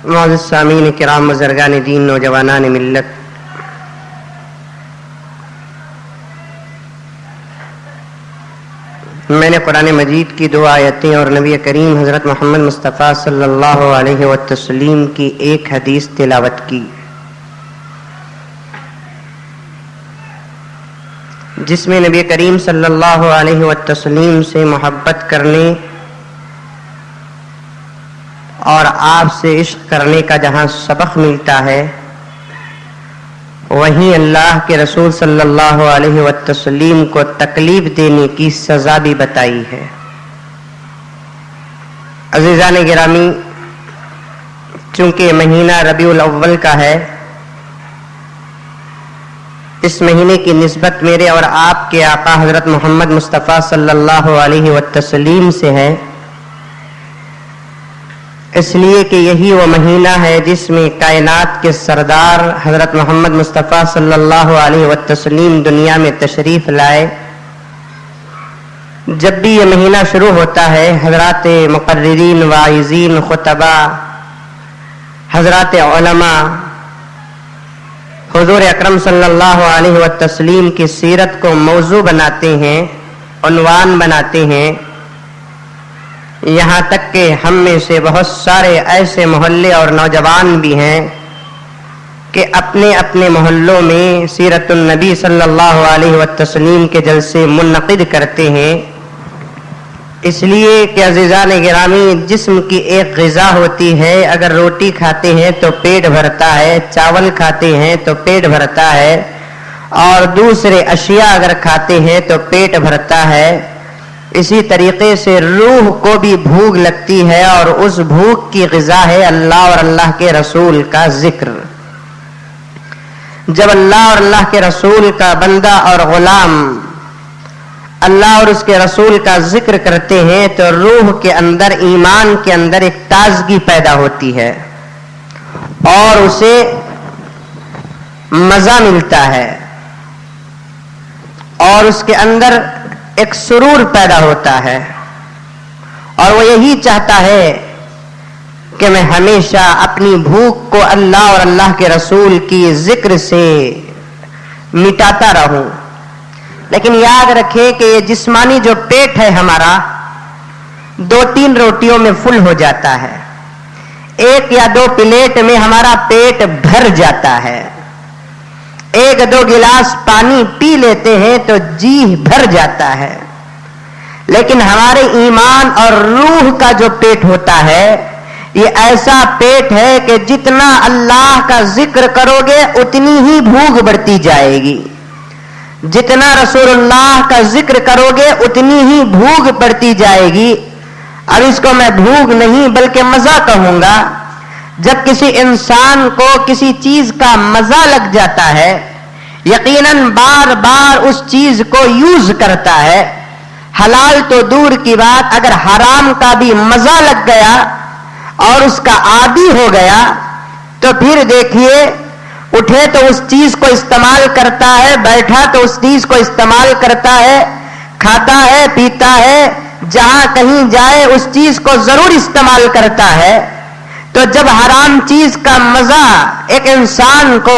معزز سامعین کرام، بزرگان دین، نوجوانان ملت، میں نے قرآن مجید کی 2 آیتیں اور نبی کریم حضرت محمد مصطفیٰ صلی اللہ علیہ وسلم کی ایک حدیث تلاوت کی، جس میں نبی کریم صلی اللہ علیہ وسلم سے محبت کرنے اور آپ سے عشق کرنے کا جہاں سبق ملتا ہے، وہیں اللہ کے رسول صلی اللہ علیہ وسلم کو تکلیف دینے کی سزا بھی بتائی ہے۔ عزیزان گرامی، چونکہ مہینہ ربیع الاول کا ہے، اس مہینے کی نسبت میرے اور آپ کے آقا حضرت محمد مصطفیٰ صلی اللہ علیہ وسلم سے ہے، اس لیے کہ یہی وہ مہینہ ہے جس میں کائنات کے سردار حضرت محمد مصطفیٰ صلی اللہ علیہ وسلم دنیا میں تشریف لائے۔ جب بھی یہ مہینہ شروع ہوتا ہے، حضرات مقررین، واعظین، خطباء، حضرات علماء حضور اکرم صلی اللہ علیہ وسلم کی سیرت کو موضوع بناتے ہیں، عنوان بناتے ہیں، یہاں تک کہ ہم میں سے بہت سارے ایسے محلے اور نوجوان بھی ہیں کہ اپنے اپنے محلوں میں سیرت النبی صلی اللہ علیہ وسلم کے جلسے منعقد کرتے ہیں، اس لیے کہ عزیزان گرامی، جسم کی ایک غذا ہوتی ہے، اگر روٹی کھاتے ہیں تو پیٹ بھرتا ہے، چاول کھاتے ہیں تو پیٹ بھرتا ہے، اور دوسرے اشیاء اگر کھاتے ہیں تو پیٹ بھرتا ہے، اسی طریقے سے روح کو بھی بھوک لگتی ہے، اور اس بھوک کی غذا ہے اللہ اور اللہ کے رسول کا ذکر۔ جب اللہ اور اللہ کے رسول کا بندہ اور غلام اللہ اور اس کے رسول کا ذکر کرتے ہیں تو روح کے اندر، ایمان کے اندر ایک تازگی پیدا ہوتی ہے اور اسے مزہ ملتا ہے، اور اس کے اندر ایک سرور پیدا ہوتا ہے، اور وہ یہی چاہتا ہے کہ میں ہمیشہ اپنی بھوک کو اللہ اور اللہ کے رسول کی ذکر سے مٹاتا رہوں۔ لیکن یاد رکھیں کہ یہ جسمانی جو پیٹ ہے ہمارا، 2-3 روٹیوں میں فل ہو جاتا ہے، 1 یا 2 پلیٹ میں ہمارا پیٹ بھر جاتا ہے، 1-2 گلاس پانی پی لیتے ہیں تو جی بھر جاتا ہے، لیکن ہمارے ایمان اور روح کا جو پیٹ ہوتا ہے، یہ ایسا پیٹ ہے کہ جتنا اللہ کا ذکر کرو گے اتنی ہی بھوک بڑھتی جائے گی، جتنا رسول اللہ کا ذکر کرو گے اتنی ہی بھوک بڑھتی جائے گی۔ اب اس کو میں بھوک نہیں بلکہ مزہ کہوں گا۔ جب کسی انسان کو کسی چیز کا مزہ لگ جاتا ہے، یقیناً بار بار اس چیز کو یوز کرتا ہے، حلال تو دور کی بات، اگر حرام کا بھی مزہ لگ گیا اور اس کا عادی ہو گیا تو پھر دیکھیے، اٹھے تو اس چیز کو استعمال کرتا ہے، بیٹھا تو اس چیز کو استعمال کرتا ہے، کھاتا ہے، پیتا ہے، جہاں کہیں جائے اس چیز کو ضرور استعمال کرتا ہے۔ تو جب حرام چیز کا مزہ ایک انسان کو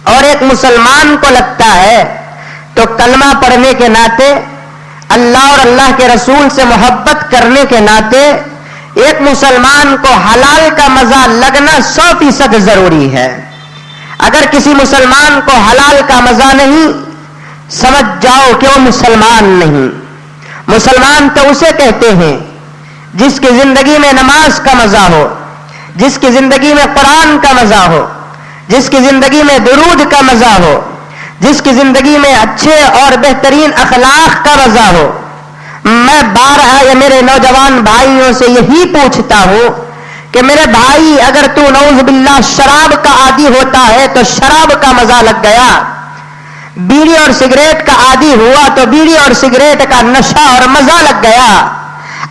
اور ایک مسلمان کو لگتا ہے تو کلمہ پڑھنے کے ناطے، اللہ اور اللہ کے رسول سے محبت کرنے کے ناطے، ایک مسلمان کو حلال کا مزہ لگنا 100% ضروری ہے۔ اگر کسی مسلمان کو حلال کا مزہ نہیں، سمجھ جاؤ کہ وہ مسلمان نہیں۔ مسلمان تو اسے کہتے ہیں جس کی زندگی میں نماز کا مزہ ہو، جس کی زندگی میں قرآن کا مزہ ہو، جس کی زندگی میں درود کا مزہ ہو، جس کی زندگی میں اچھے اور بہترین اخلاق کا مزہ ہو۔ میں بارہا یا میرے نوجوان بھائیوں سے یہی پوچھتا ہوں کہ میرے بھائی، اگر تو نعوذ باللہ شراب کا عادی ہوتا ہے تو شراب کا مزہ لگ گیا، بیڑی اور سگریٹ کا عادی ہوا تو بیڑی اور سگریٹ کا نشہ اور مزہ لگ گیا،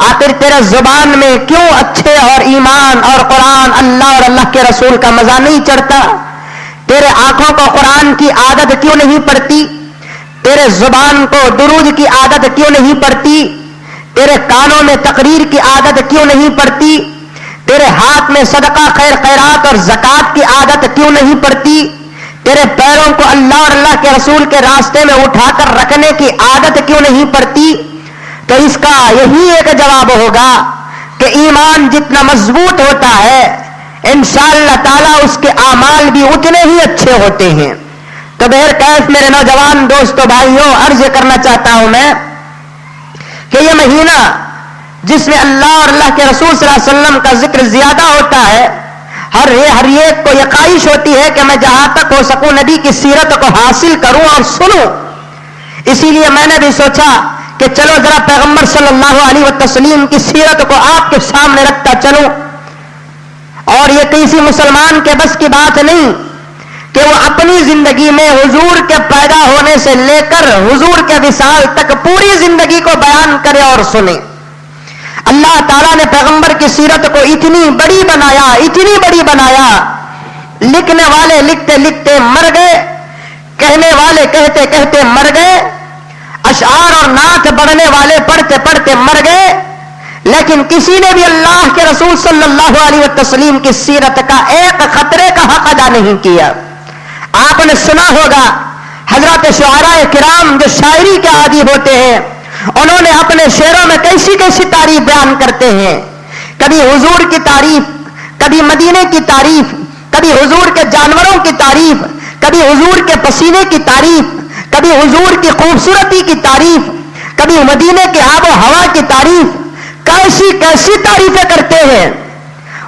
آخر تیرے زبان میں کیوں اچھے اور ایمان اور قرآن، اللہ اور اللہ کے رسول کا مزہ نہیں چڑھتا؟ تیرے آنکھوں کو قرآن کی عادت کیوں نہیں پڑتی؟ تیرے زبان کو درود کی عادت کیوں نہیں پڑتی؟ تیرے کانوں میں تقریر کی عادت کیوں نہیں پڑتی؟ تیرے ہاتھ میں صدقہ خیر خیرات اور زکات کی عادت کیوں نہیں پڑتی؟ تیرے پیروں کو اللہ اور اللہ کے رسول کے راستے میں اٹھا کر رکھنے کی عادت کیوں نہیں پڑتی؟ تو اس کا یہی ایک جواب ہوگا کہ ایمان جتنا مضبوط ہوتا ہے انشاءاللہ تعالی اس کے اعمال بھی اتنے ہی اچھے ہوتے ہیں۔ تو بہرکیف میرے نوجوان دوستو بھائیوں، عرض کرنا چاہتا ہوں میں کہ یہ مہینہ جس میں اللہ اور اللہ کے رسول صلی اللہ علیہ وسلم کا ذکر زیادہ ہوتا ہے، ہر ایک کو یہ خواہش ہوتی ہے کہ میں جہاں تک ہو سکوں نبی کی سیرت کو حاصل کروں اور سنوں۔ اسی لیے میں نے بھی سوچا کہ چلو ذرا پیغمبر صلی اللہ علیہ وسلم کی سیرت کو آپ کے سامنے رکھتا چلوں۔ اور یہ کسی مسلمان کے بس کی بات نہیں کہ وہ اپنی زندگی میں حضور کے پیدا ہونے سے لے کر حضور کے وصال تک پوری زندگی کو بیان کرے اور سنے۔ اللہ تعالیٰ نے پیغمبر کی سیرت کو اتنی بڑی بنایا، لکھنے والے لکھتے لکھتے مر گئے، کہنے والے کہتے کہتے مر گئے، اشعار اور نعت پڑھنے والے پڑھتے پڑھتے مر گئے، لیکن کسی نے بھی اللہ کے رسول صلی اللہ علیہ وسلم کی سیرت کا ایک خطرے کا حق ادا نہیں کیا۔ آپ نے سنا ہوگا حضرات شعراء کرام جو شاعری کے عادی ہوتے ہیں، انہوں نے اپنے شعروں میں کیسی کیسی تعریف بیان کرتے ہیں، کبھی حضور کی تعریف، کبھی مدینے کی تعریف، کبھی حضور کے جانوروں کی تعریف، کبھی حضور کے پسینے کی تعریف، کبھی حضور کی خوبصورتی کی تعریف، کبھی مدینے کے آب و ہوا کی تعریف، کیسی کیسی تعریفیں کرتے ہیں۔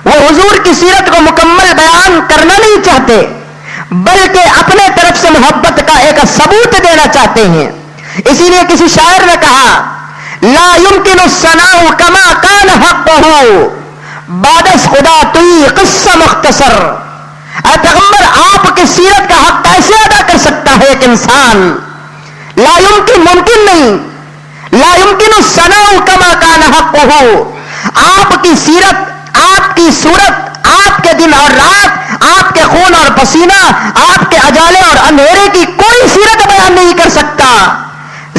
وہ حضور کی سیرت کو مکمل بیان کرنا نہیں چاہتے، بلکہ اپنے طرف سے محبت کا ایک ثبوت دینا چاہتے ہیں۔ اسی لیے کسی شاعر نے کہا لا يمكن الثناء كما كان حقه بعد خدا توئی قصہ مختصر۔ اے پیغمبر، آپ کی سیرت کا حق کیسے ادا کر سکتا ہے ایک انسان؟ لا يمكن، ممکن نہیں۔ لا يمكن الثناء كما كان حقه، آپ کی سیرت، آپ کی صورت، آپ کے دن اور رات، آپ کے خون اور پسینہ، آپ کے اجالے اور اندھیرے کی کوئی سیرت بیان نہیں کر سکتا۔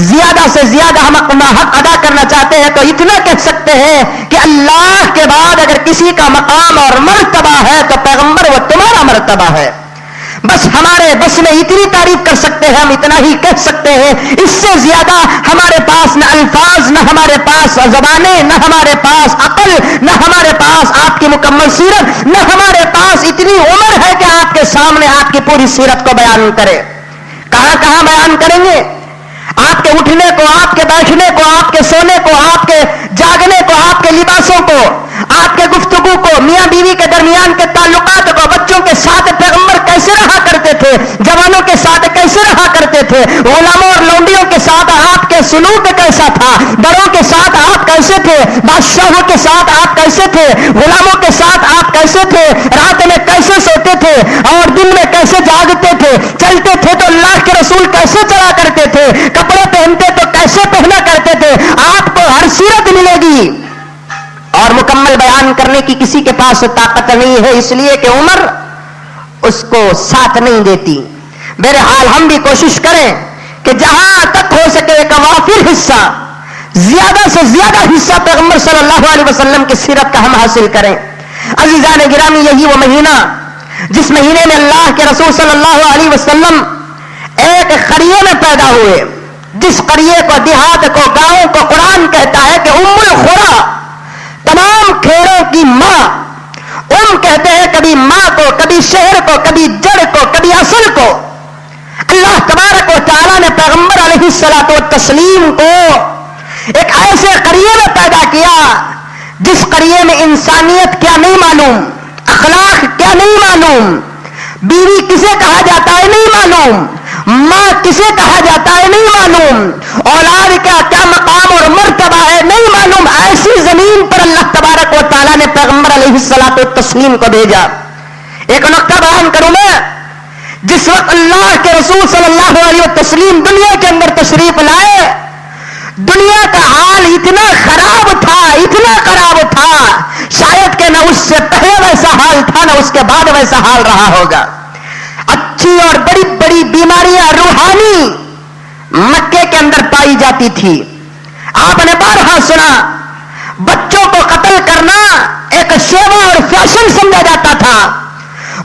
زیادہ سے زیادہ ہم اپنا حق ادا کرنا چاہتے ہیں تو اتنا کہہ سکتے ہیں کہ اللہ کے بعد اگر کسی کا مقام اور مرتبہ ہے تو پیغمبر وہ تمہارا مرتبہ ہے۔ بس ہمارے بس میں اتنی تعریف کر سکتے ہیں، ہم اتنا ہی کہہ سکتے ہیں، اس سے زیادہ ہمارے پاس نہ الفاظ، نہ ہمارے پاس زبانیں، نہ ہمارے پاس عقل، نہ ہمارے پاس آپ کی مکمل سیرت، نہ ہمارے پاس اتنی عمر ہے کہ آپ کے سامنے آپ کی پوری سیرت کو بیان کرے۔ کہاں کہاں بیان کریں گے؟ آپ کے اٹھنے کو، آپ کے بیٹھنے کو، آپ کے سونے کو، آپ کے جاگنے کو، آپ کے لباسوں کو، آپ کے گفتگو کو، میاں بیوی کے درمیان کے تعلقات کو، بچوں کے ساتھ پیغمبر کیسے رہا کرتے تھے، جوانوں کے ساتھ کیسے رہا کرتے تھے، غلاموں اور لونڈیوں کے ساتھ آپ کے سلوک کیسا تھا، بڑوں کے ساتھ آپ کیسے تھے، بادشاہوں کے ساتھ آپ کیسے تھے، غلاموں کے ساتھ آپ کیسے تھے، رات میں کیسے سوتے تھے اور دن میں کیسے جاگتے تھے، چلتے تھے تو اللہ کے رسول کیسے چلا کرتے تھے، کپڑے پہنتے تو کیسے پہنا کرتے تھے، آپ کو ہر سیرت ملے گی۔ اور مکمل بیان کرنے کی کسی کے پاس طاقت نہیں ہے، اس لیے کہ عمر اس کو ساتھ نہیں دیتی۔ بہرحال ہم بھی کوشش کریں کہ جہاں تک ہو سکے ایک وافر حصہ، زیادہ سے زیادہ حصہ پیغمبر صلی اللہ علیہ وسلم کی سیرت کا ہم حاصل کریں۔ عزیزان گرامی، یہی وہ مہینہ جس مہینے میں اللہ کے رسول صلی اللہ علیہ وسلم ایک قریے میں پیدا ہوئے، جس قریے کو، دیہات کو، گاؤں کو قرآن کہتا ہے کہ ام القری، تمام کھیروں کی ماں۔ کہتے ہیں کبھی ماں کو، کبھی شہر کو، کبھی جڑ کو، کبھی اصل کو۔ اللہ تبارک و تعالیٰ نے پیغمبر علیہ الصلوۃ والتسلیم کو ایک ایسے قریے میں پیدا کیا جس قریے میں انسانیت کیا نہیں معلوم، اخلاق کیا نہیں معلوم، بیوی کسے کہا جاتا ہے نہیں معلوم، ماں کسے کہا جاتا ہے نہیں معلوم، اولاد کا کیا مقام اور مرتبہ ہے نہیں معلوم۔ ایسی زمین پر اللہ تبارک و تعالیٰ نے پیغمبر علیہ الصلوۃ والتسلیم کو بھیجا۔ ایک نقطہ بیان کروں میں، جس وقت اللہ کے رسول صلی اللہ علیہ وسلم دنیا کے اندر تشریف لائے، دنیا کا حال اتنا خراب تھا، اتنا خراب تھا، شاید کہ نہ اس سے پہلے ویسا حال تھا نہ اس کے بعد ویسا حال رہا ہوگا۔ اچھی اور بڑی بڑی بیماریاں روحانی مکے کے اندر پائی جاتی تھی۔ آپ نے بارہا سنا، بچوں کو قتل کرنا ایک شیوا اور فیشن سمجھا جاتا تھا.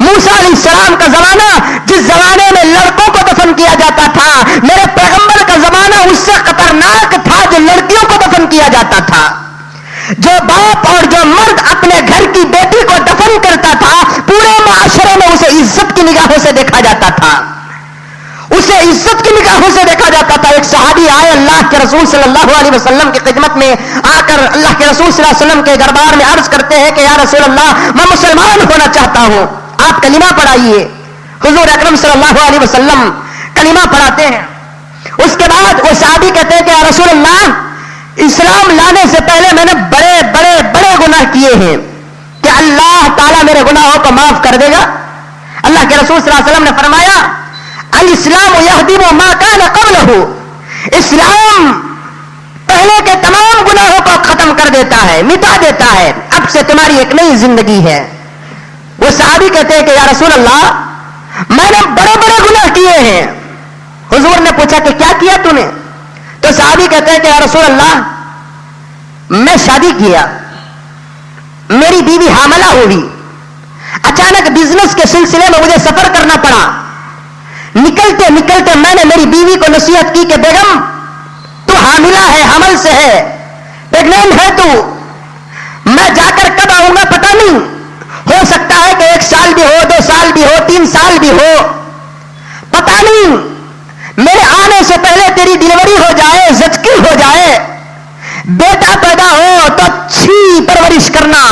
موسیٰ علیہ السلام کا زمانہ جس زمانے میں لڑکوں کو دفن کیا جاتا تھا، میرے پیغمبر کا زمانہ اس سے خطرناک تھا جو لڑکیوں کو دفن کیا جاتا تھا. جو باپ اور جو مرد اپنے گھر کی بیٹی کو دفن کرتا تھا، پورے معاشرے میں اسے عزت کی نگاہوں سے دیکھا جاتا تھا، اسے عزت کی نگاہوں سے دیکھا جاتا تھا. ایک صحابی آئے اللہ کے رسول صلی اللہ علیہ وسلم کی خدمت میں، آ کر اللہ کے رسول صلی اللہ علیہ وسلم کے دربار میں عرض کرتے ہیں کہ یا رسول اللہ، میں مسلمان ہونا چاہتا ہوں، آپ کلمہ پڑھائیے. حضور اکرم صلی اللہ علیہ وسلم کلمہ پڑھاتے ہیں. اس کے بعد وہ صحابی کہتے ہیں کہ یا رسول اللہ، اسلام لانے سے پہلے میں نے بڑے بڑے بڑے گناہ کیے ہیں، کہ اللہ تعالیٰ میرے گناہوں کو معاف کر دے گا؟ اللہ کے رسول صلی اللہ علیہ وسلم نے فرمایا الاسلام یہدم ما کان قبلہ، اسلام پہلے کے تمام گناہوں کو ختم کر دیتا ہے، مٹا دیتا ہے، اب سے تمہاری ایک نئی زندگی ہے. وہ صحابی کہتے ہیں کہ یا رسول اللہ، میں نے بڑے بڑے گناہ کیے ہیں. حضور نے پوچھا کہ کیا کیا تو نے؟ تو صحابی کہتے ہیں کہ یا رسول اللہ، میں شادی کیا، میری بیوی حاملہ ہوئی، اچانک بزنس کے سلسلے میں مجھے سفر کرنا پڑا. نکلتے نکلتے میں نے میری بیوی کو نصیحت کی کہ بیگم، تو حاملہ ہے، حمل سے ہے، پریگنینٹ ہے تو، میں جا کر کب آؤں گا پتہ نہیں، ہو سکتا ہے کہ 1 سال بھی ہو، 2 سال بھی ہو، 3 سال بھی ہو، پتہ نہیں، میرے آنے سے پہلے تیری ڈلیوری ہو جائے، زچگی ہو جائے، بیٹا پیدا ہو تو اچھی پرورش کرنا،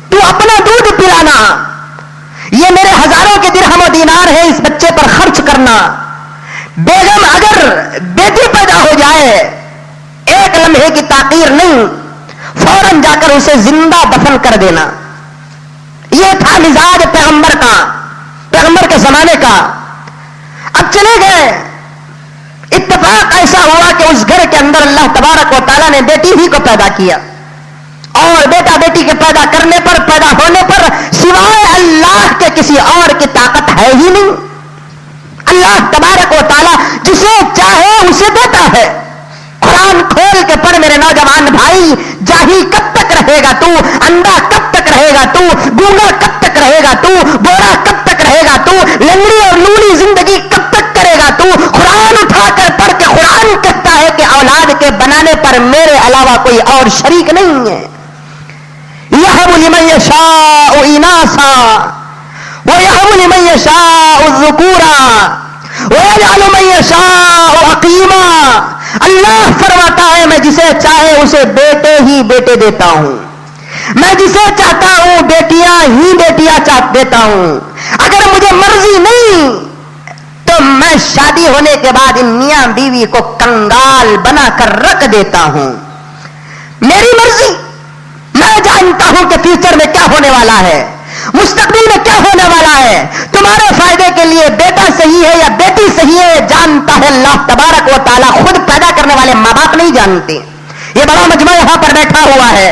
تو اپنا دودھ پلانا، یہ میرے ہزاروں کے درہم و دینار ہے، اس بچے پر خرچ کرنا. بیگم اگر بیٹی پیدا ہو جائے، 1 لمحے کی تاخیر نہیں، فوراً جا کر اسے زندہ دفن کر دینا. یہ تھا مزاج پیغمبر کا، پیغمبر کے زمانے کا. اب چلے گئے، اتفاق ایسا ہوا کہ اس گھر کے اندر اللہ تبارک و تعالیٰ نے بیٹی ہی کو پیدا کیا، اور بیٹا بیٹی کے پیدا کرنے پر، پیدا ہونے پر سوائے اللہ کے کسی اور کی طاقت ہے ہی نہیں. اللہ تبارک و تعالیٰ جسے چاہے اسے دیتا ہے. قرآن کھول کے پڑھ میرے نوجوان بھائی، جاہل کب تک رہے گا تو، اندھا کب تک رہے گا تو، گونگا کب تک رہے گا تو، گورا کب تک رہے گا تو، لنگڑی اور لولی زندگی کب تک کرے گا تو. قرآن اٹھا کر پڑھ کے قرآن کہتا ہے کہ اولاد کے بنانے پر میرے علاوہ کوئی اور شریک نہیں ہے. یہب لمن یشاء اناثا ویہب لمن یشاء الذکورا ویجعل من یشاء عقیما. اللہ فرماتا ہے میں جسے چاہے اسے بیٹے ہی بیٹے دیتا ہوں، میں جسے چاہتا ہوں بیٹیاں ہی بیٹیاں دیتا ہوں. اگر مجھے مرضی نہیں تو میں شادی ہونے کے بعد ان میاں بیوی کو کنگال بنا کر رکھ دیتا ہوں. میری مرضی. میں جانتا ہوں کہ فیوچر میں کیا ہونے والا ہے، مستقبل میں کیا ہونے والا ہے. تمہارے فائدے کے لیے بیٹا صحیح ہے یا بیٹی صحیح ہے جانتا ہے اللہ تبارک و تعالیٰ. خود پیدا کرنے والے ماں باپ نہیں جانتے. یہ بڑا مجمع یہاں پر بیٹھا ہوا ہے،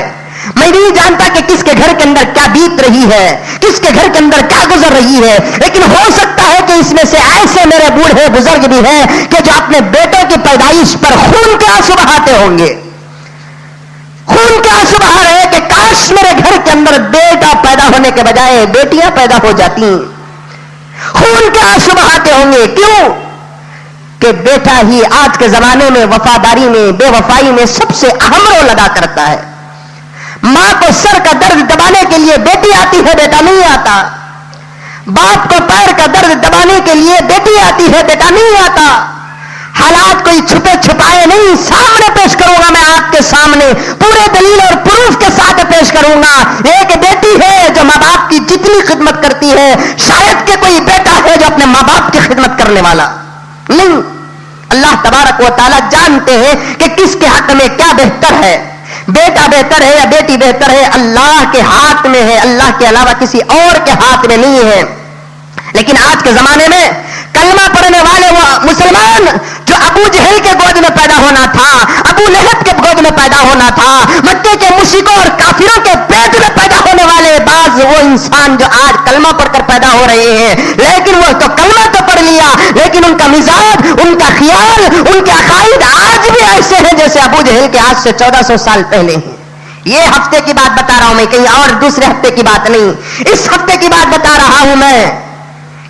میں نہیں جانتا کہ کس کے گھر کے اندر کیا بیت رہی ہے، کس کے گھر کے اندر کیا گزر رہی ہے. لیکن ہو سکتا ہے کہ اس میں سے ایسے میرے بوڑھے بزرگ بھی ہیں کہ جو اپنے بیٹوں کی پیدائش پر خون کے آنسو بہاتے ہوں گے، خون کے آنسو بہا رہے کہ کاش میرے گھر کے اندر بیٹا پیدا ہونے کے بجائے بیٹیاں پیدا ہو جاتی. خون کے آنسو بہاتے ہوں گے. کیوں؟ کہ بیٹا ہی آج کے زمانے میں وفاداری میں، بے وفائی میں سب سے اہم رول ادا کرتا ہے. ماں کو سر کا درد دبانے کے لیے بیٹی آتی ہے، بیٹا نہیں آتا. باپ کو پیر کا درد دبانے کے لیے بیٹی آتی ہے، بیٹا نہیں آتا. حالات کوئی چھپے چھپائے نہیں، سامنے پیش کروں گا میں آپ کے سامنے، پورے دلیل اور پروف کے ساتھ پیش کروں گا. ایک بیٹی ہے جو ماں باپ کی جتنی خدمت کرتی ہے، شاید کہ کوئی بیٹا ہے جو اپنے ماں باپ کی خدمت کرنے والا نہیں. اللہ تبارک و تعالیٰ جانتے ہیں کہ کس کے حق میں کیا بہتر ہے، بیٹا بہتر ہے یا بیٹی بہتر ہے. اللہ کے ہاتھ میں ہے، اللہ کے علاوہ کسی اور کے ہاتھ میں نہیں ہے. لیکن آج کے زمانے میں کلمہ پڑھنے والے وہ مسلمان جو ابو جہل کے گود میں پیدا ہونا تھا، ابو لہب کے گود میں پیدا ہونا تھا، مکے کے مشرکوں اور کافروں کے پیٹ میں پیدا ہونے والے بعض وہ انسان جو آج کلمہ پڑھ کر پیدا ہو رہے ہیں، لیکن وہ تو کلمہ تو پڑھ لیا لیکن ان کا مزاج، ان کا خیال، ان کے عقائد آج بھی ایسے ہیں جیسے ابو جہل کے آج سے 1400 سال پہلے ہیں. یہ ہفتے کی بات بتا رہا ہوں میں, کہیں اور دوسرے ہفتے کی بات نہیں. اس ہفتے کی بات بتا رہا ہوں میں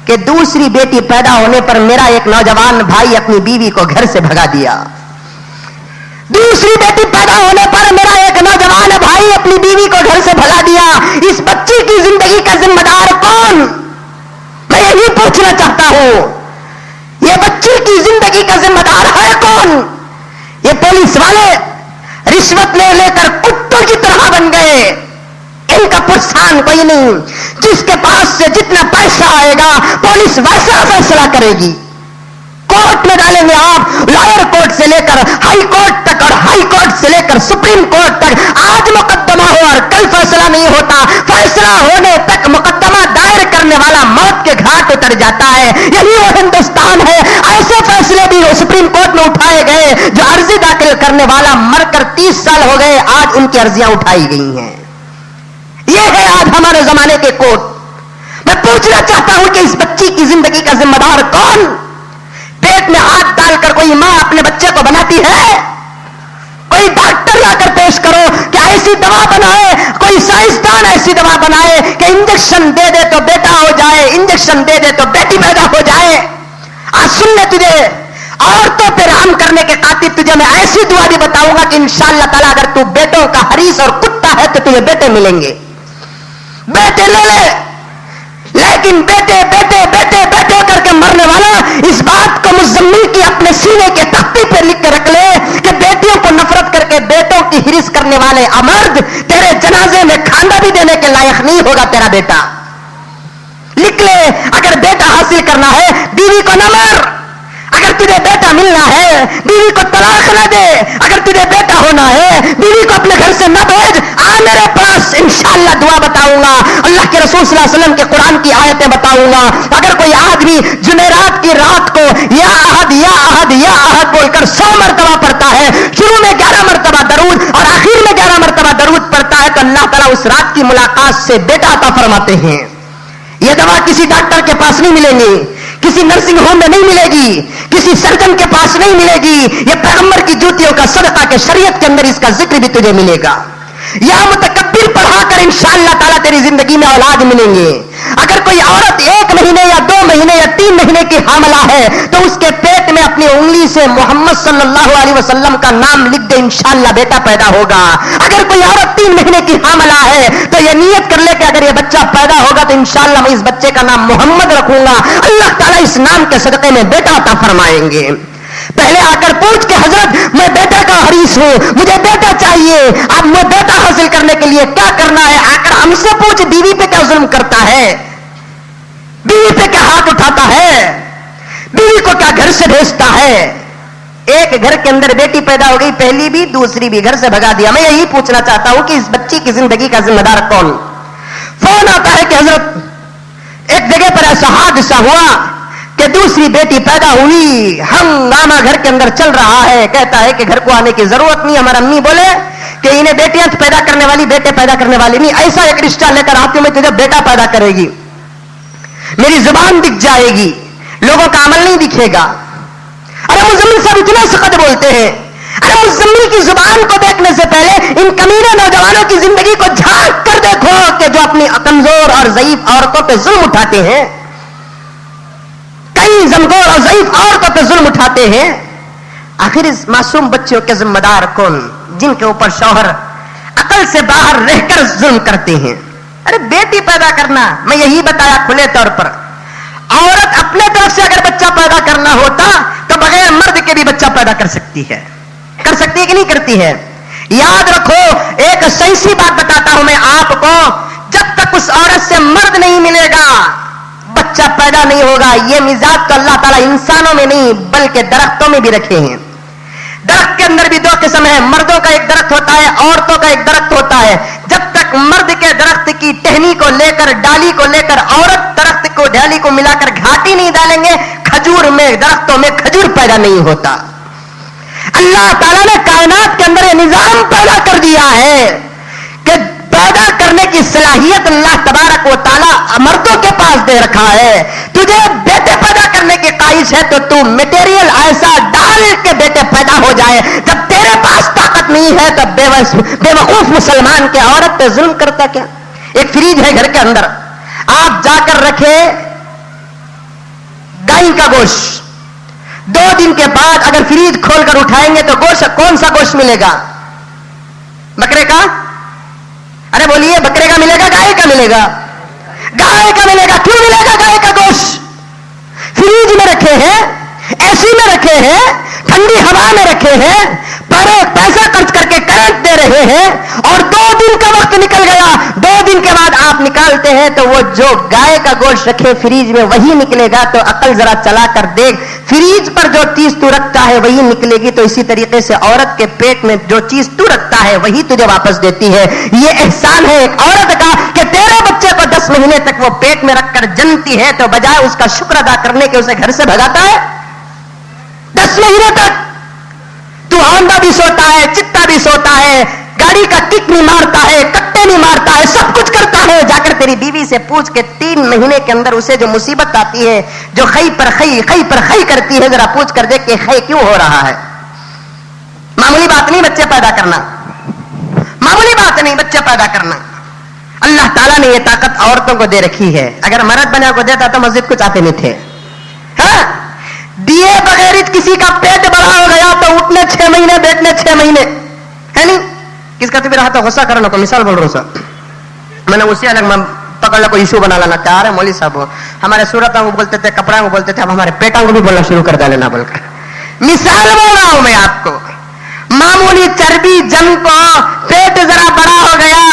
کہ دوسری بیٹی پیدا ہونے پر میرا ایک نوجوان بھائی اپنی بیوی کو گھر سے بھگا دیا. دوسری بیٹی پیدا ہونے پر میرا ایک نوجوان بھائی اپنی بیوی کو گھر سے بھگا دیا. اس بچی کی زندگی کا ذمہ دار کون؟ میں یہی پوچھنا چاہتا ہوں, یہ بچی کی زندگی کا ذمہ دار ہے کون؟ یہ پولیس والے رشوت لے کر کتوں کی طرح بن گئے, ان کا پرسان کوئی نہیں. جس کے پاس سے جتنا پیسہ آئے گا پولیس ویسا فیصلہ کرے گی. کورٹ میں ڈالیں گے آپ, لائر کورٹ سے لے کر ہائی کورٹ تک اور ہائی کورٹ سے لے کر سپریم کورٹ تک. آج مقدمہ ہو اور کل فیصلہ نہیں ہوتا, فیصلہ ہونے تک مقدمہ دائر کرنے والا موت کے گھاٹ اتر جاتا ہے. یہی وہ ہندوستان ہے. ایسے فیصلے بھی سپریم کورٹ میں اٹھائے گئے جو عرضی داخل کرنے والا مر کر 30 سال ہو گئے, آج ان کی عرضیاں اٹھائی گئی ہیں. یہ ہے آج ہمارے زمانے کے کورٹ. میں پوچھنا چاہتا ہوں کہ اس بچی کی زندگی کا ذمہ دار کون؟ پیٹ میں ہاتھ ڈال کر کوئی ماں اپنے بچے کو بناتی ہے؟ کوئی ڈاکٹر لا کر پیش کرو کہ ایسی دوا بنائے, کوئی سائنسدان ایسی دوا بنائے کہ انجیکشن دے دے تو بیٹا ہو جائے, انجیکشن دے دے تو بیٹی پیدا ہو جائے. آج سن لے, تجھے عورتوں پہ رحم کرنے کے خاطر تجھے میں ایسی دعا بھی بتاؤں گا کہ انشاءاللہ تعالیٰ اگر تو بیٹوں کا حریص اور کتا ہے تو تجھے بیٹے ملیں گے. بیٹے لے لے, لیکن بیٹے بیٹے بیٹے بیٹے کر کے مرنے والا اس بات کو مزمل کی اپنے سینے کے تختے پہ لکھ کے رکھ لے کہ بیٹیوں کو نفرت کر کے بیٹوں کی ہرس کرنے والے امرد تیرے جنازے میں کھانا بھی دینے کے لائق نہیں ہوگا تیرا بیٹا. لکھ لے, اگر بیٹا حاصل کرنا ہے بیوی کو نہ مار, اگر تجھے بیٹا ملنا ہے بیوی کو طلاق نہ دے, اگر تجھے بیٹا ہونا ہے بیوی کو اپنے گھر سے نہ بھیج. آ میرے پاس, انشاءاللہ دعا بتاؤں گا, اللہ کے رسول صلی اللہ علیہ وسلم کے قرآن کی آیتیں بتاؤں گا. اگر کوئی آدمی جمعرات کی رات کو یا احد یا احد یا احد بول کر 100 مرتبہ پڑھتا ہے, شروع میں 11 مرتبہ درود اور آخر میں 11 مرتبہ درود پڑھتا ہے, تو اللہ تعالیٰ اس رات کی ملاقات سے بیٹا عطا فرماتے ہیں. یہ دوا کسی ڈاکٹر کے پاس نہیں ملیں گی, کسی نرسنگ ہوم میں نہیں ملے گی, کسی سرجن کے پاس نہیں ملے گی. یہ پیغمبر کی جوتیوں کا صدقہ کہ شریعت کے اندر اس کا ذکر بھی تجھے ملے گا. یا متکبر پڑھا کر انشاءاللہ تعالیٰ تیری زندگی میں اولاد ملیں گے. اگر کوئی عورت 1 مہینے یا 2 مہینے یا 3 مہینے کی حاملہ ہے تو اس کے پیٹ میں اپنی انگلی سے محمد صلی اللہ علیہ وسلم کا نام لکھ دے, انشاءاللہ بیٹا پیدا ہوگا. اگر کوئی عورت 3 مہینے کی حاملہ ہے تو یہ نیت کر لے کہ اگر یہ بچہ پیدا ہوگا تو انشاءاللہ میں اس بچے کا نام محمد رکھوں گا. اللہ تعالیٰ اس نام کے صدقے میں بیٹا عطا فرمائیں گے. پہلے آ کر پوچھ کے حضرت میں بیٹا کا حریص ہوں, مجھے بیٹا چاہیے, اب میں بیٹا حاصل کرنے کے لیے کیا کرنا ہے؟ آ کر ہم سے پوچھ بیوی پہ کیا ظلم کرتا ہے, بیوی پہ کیا ہاتھ اٹھاتا ہے, بیوی کو کیا گھر سے بھیجتا ہے. ایک گھر کے اندر بیٹی پیدا ہو گئی, پہلی بھی دوسری بھی گھر سے بھگا دیا. میں یہی پوچھنا چاہتا ہوں کہ اس بچی کی زندگی کا ذمہ دار کون؟ فون آتا ہے کہ حضرت ایک جگہ پر ایسا حادثہ ہوا کہ دوسری بیٹی پیدا ہوئی, ہنگامہ گھر کے اندر چل رہا ہے. کہتا ہے کہ گھر کو آنے کی ضرورت نہیں. ہمارا امی بولے کہ انہیں بیٹیاں پیدا کرنے والی بیٹے پیدا کرنے والی نہیں, ایسا ایک رشتہ لے کر آتی ہوں میں, تجھے بیٹا پیدا کرے گی, میری زبان دکھ جائے گی, لوگوں کا عمل نہیں دکھے گا. ارے مزمل صاحب اتنا سخت بولتے ہیں. ارے مزمل کی زبان کو دیکھنے سے پہلے ان کمینے نوجوانوں کی زندگی کو جھانک کر دیکھو کہ جو اپنی کمزور اور ضعیف عورتوں پہ ظلم اٹھاتے ہیں, کئی کمزور اور ضعیف عورتوں پہ ظلم اٹھاتے ہیں. آخر اس معصوم بچوں کے ذمہ دار کون جن کے اوپر شوہر عقل سے باہر رہ کر ظلم کرتے ہیں؟ ارے بیٹی پیدا کرنا, میں یہی بتایا کھلے طور پر, عورت اپنے طرف سے اگر بچہ پیدا کرنا ہوتا تو بغیر مرد کے بھی بچہ پیدا کر سکتی ہے. کر سکتی ہے کہ نہیں کرتی ہے؟ یاد رکھو, ایک صحیح بات بتاتا ہوں میں آپ کو, جب تک اس عورت سے مرد نہیں ملے گا بچہ پیدا نہیں ہوگا. یہ مزاج تو اللہ تعالیٰ انسانوں میں نہیں بلکہ درختوں میں بھی رکھے ہیں. درخت کے اندر بھی 2 قسم ہے, مردوں کا ایک درخت ہوتا ہے, عورتوں کا ایک درخت ہوتا ہے. جب تک مرد کے درخت کی ٹہنی کو لے کر ڈالی کو لے کر عورت درخت کو ڈالی کو ملا کر گھاٹی نہیں ڈالیں گے, کھجور میں درختوں میں کھجور پیدا نہیں ہوتا. اللہ تعالیٰ نے کائنات کے اندر یہ نظام پیدا کر دیا ہے کہ پیدا کرنے کی صلاحیت اللہ تبارک و تعالیٰ مردوں کے پاس دے رکھا ہے. تجھے بیٹے پیدا کرنے کی خواہش ہے تو تو مٹیریل ایسا ڈال کے بیٹے پیدا ہو جائے. جب تیرے پاس طاقت نہیں ہے تو बेवकूफ मुसलमान के औरत पे जुल्म करता क्या। एक फ्रिज है घर के अंदर, आप जाकर रखे गाय का गोश्त, 2 दिन के बाद अगर फ्रिज खोलकर उठाएंगे तो गोश्त, कौन सा गोश्त मिलेगा? बकरे का? अरे बोलिए, बकरे का मिलेगा, गाय का मिलेगा? गाय का मिलेगा। क्यों मिलेगा गाय का गोश्त? फ्रिज में रखे हैं, एसी में रखे हैं, ठंडी हवा में रखे हैं, पर पैसा खर्च करके करंट दे रहे हैं, और 2 दिन का वक्त निकल गया, 2 दिन के बाद आप निकालते हैं तो वो जो गाय का गोश्त रखे फ्रिज में वही निकलेगा। तो अकल जरा चला कर देख, फ्रिज पर जो चीज तू रखता है वही निकलेगी, तो इसी तरीके से औरत के पेट में जो चीज तू रखता है वही तुझे वापस देती है। ये एहसान है एक औरत का कि तेरे बच्चे को 10 महीने तक वो पेट में रखकर जनती है, तो बजाय उसका शुक्र अदा करने के उसे घर से भगाता है। 10 महीने तक तू औंधा भी सोता है, चित्ता भी सोता है, गाड़ी का किक नहीं मारता है, कट्टे नहीं मारता है, सब कुछ करता है। जाकर तेरी बीवी से पूछ के 3 महीने के अंदर उसे जो मुसीबत आती है, जो खई पर खई करती है, जरा पूछ कर देख के खई क्यों हो रहा है। मामूली बात नहीं बच्चे पैदा करना, मामूली बात नहीं बच्चे पैदा करना। अल्लाह ताला ने यह ताकत औरतों को दे रखी है। अगर मर्द बना को देता तो मस्जिद कुछ आते नहीं थे। हाँ? दिए बगैर किसी का पेट बड़ा हो गया तो उठने 6 महीने, बैठने 6 महीने, है नहीं? किसका तो भी रहा था गुस्सा करना को मिसाल बोल रहा हूं सर, मैंने उसी अलग में पकड़ लो, कोई इशू बना लेना चाह रहे मौली साहब। हमारे सूरतों को बोलते थे, कपड़ा को बोलते थे, अब हमारे पेटों को भी बोलना शुरू कर डालेना बोलकर। मिसाल बोल रहा हूं मैं आपको, मामूली चर्बी जम को पेट जरा बड़ा हो गया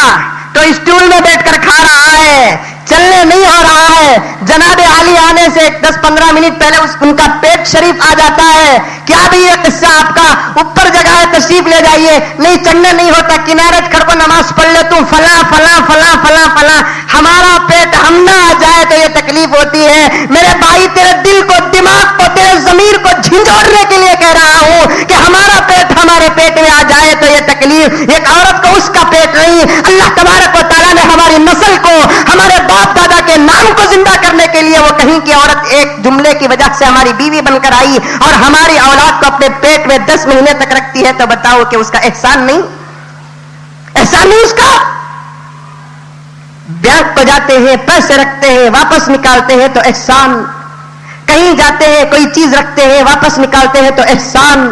तो स्टूल में बैठकर खा रहा है, चलने नहीं हो रहा है। जनाबे आली आने से 10-15 मिनट पहले उनका पेट शरीफ आ जाता है। क्या भी ये किस्सा आपका? ऊपर जगह है, तशरीफ ले जाइए, नहीं चढ़ने नहीं होता, किनारे खड़ को नमाज पढ़ ले तू, फला फला फला फला फला। हमारा पेट हम ना आ जाए तो ये तकलीफ होती है। मेरे भाई, तेरे दिल को, दिमाग को, तेरे जमीर को झिंझोड़ने के लिए कह रहा हूं कि हमारा पेट हमारे पेट में आ जाए तो ये तकलीफ। एक औरत को उसका पेट नहीं, अल्लाह तबारक व तआला ने हमारी नस्ल को, हमारे बाप दादा के नाम को जिंदा करने के लिए वो कहीं की औरत एक जुमले की वजह से हमारी बीवी बनकर आई और हमारी औलाद को अपने पेट में 10 महीने तक रखती है, तो बताओ कि उसका एहसान नहीं? एहसान नहीं उसका? बैंक पर जाते हैं, पैसे रखते हैं, वापस निकालते हैं तो एहसान। कहीं जाते हैं, कोई चीज रखते हैं, वापस निकालते हैं तो एहसान।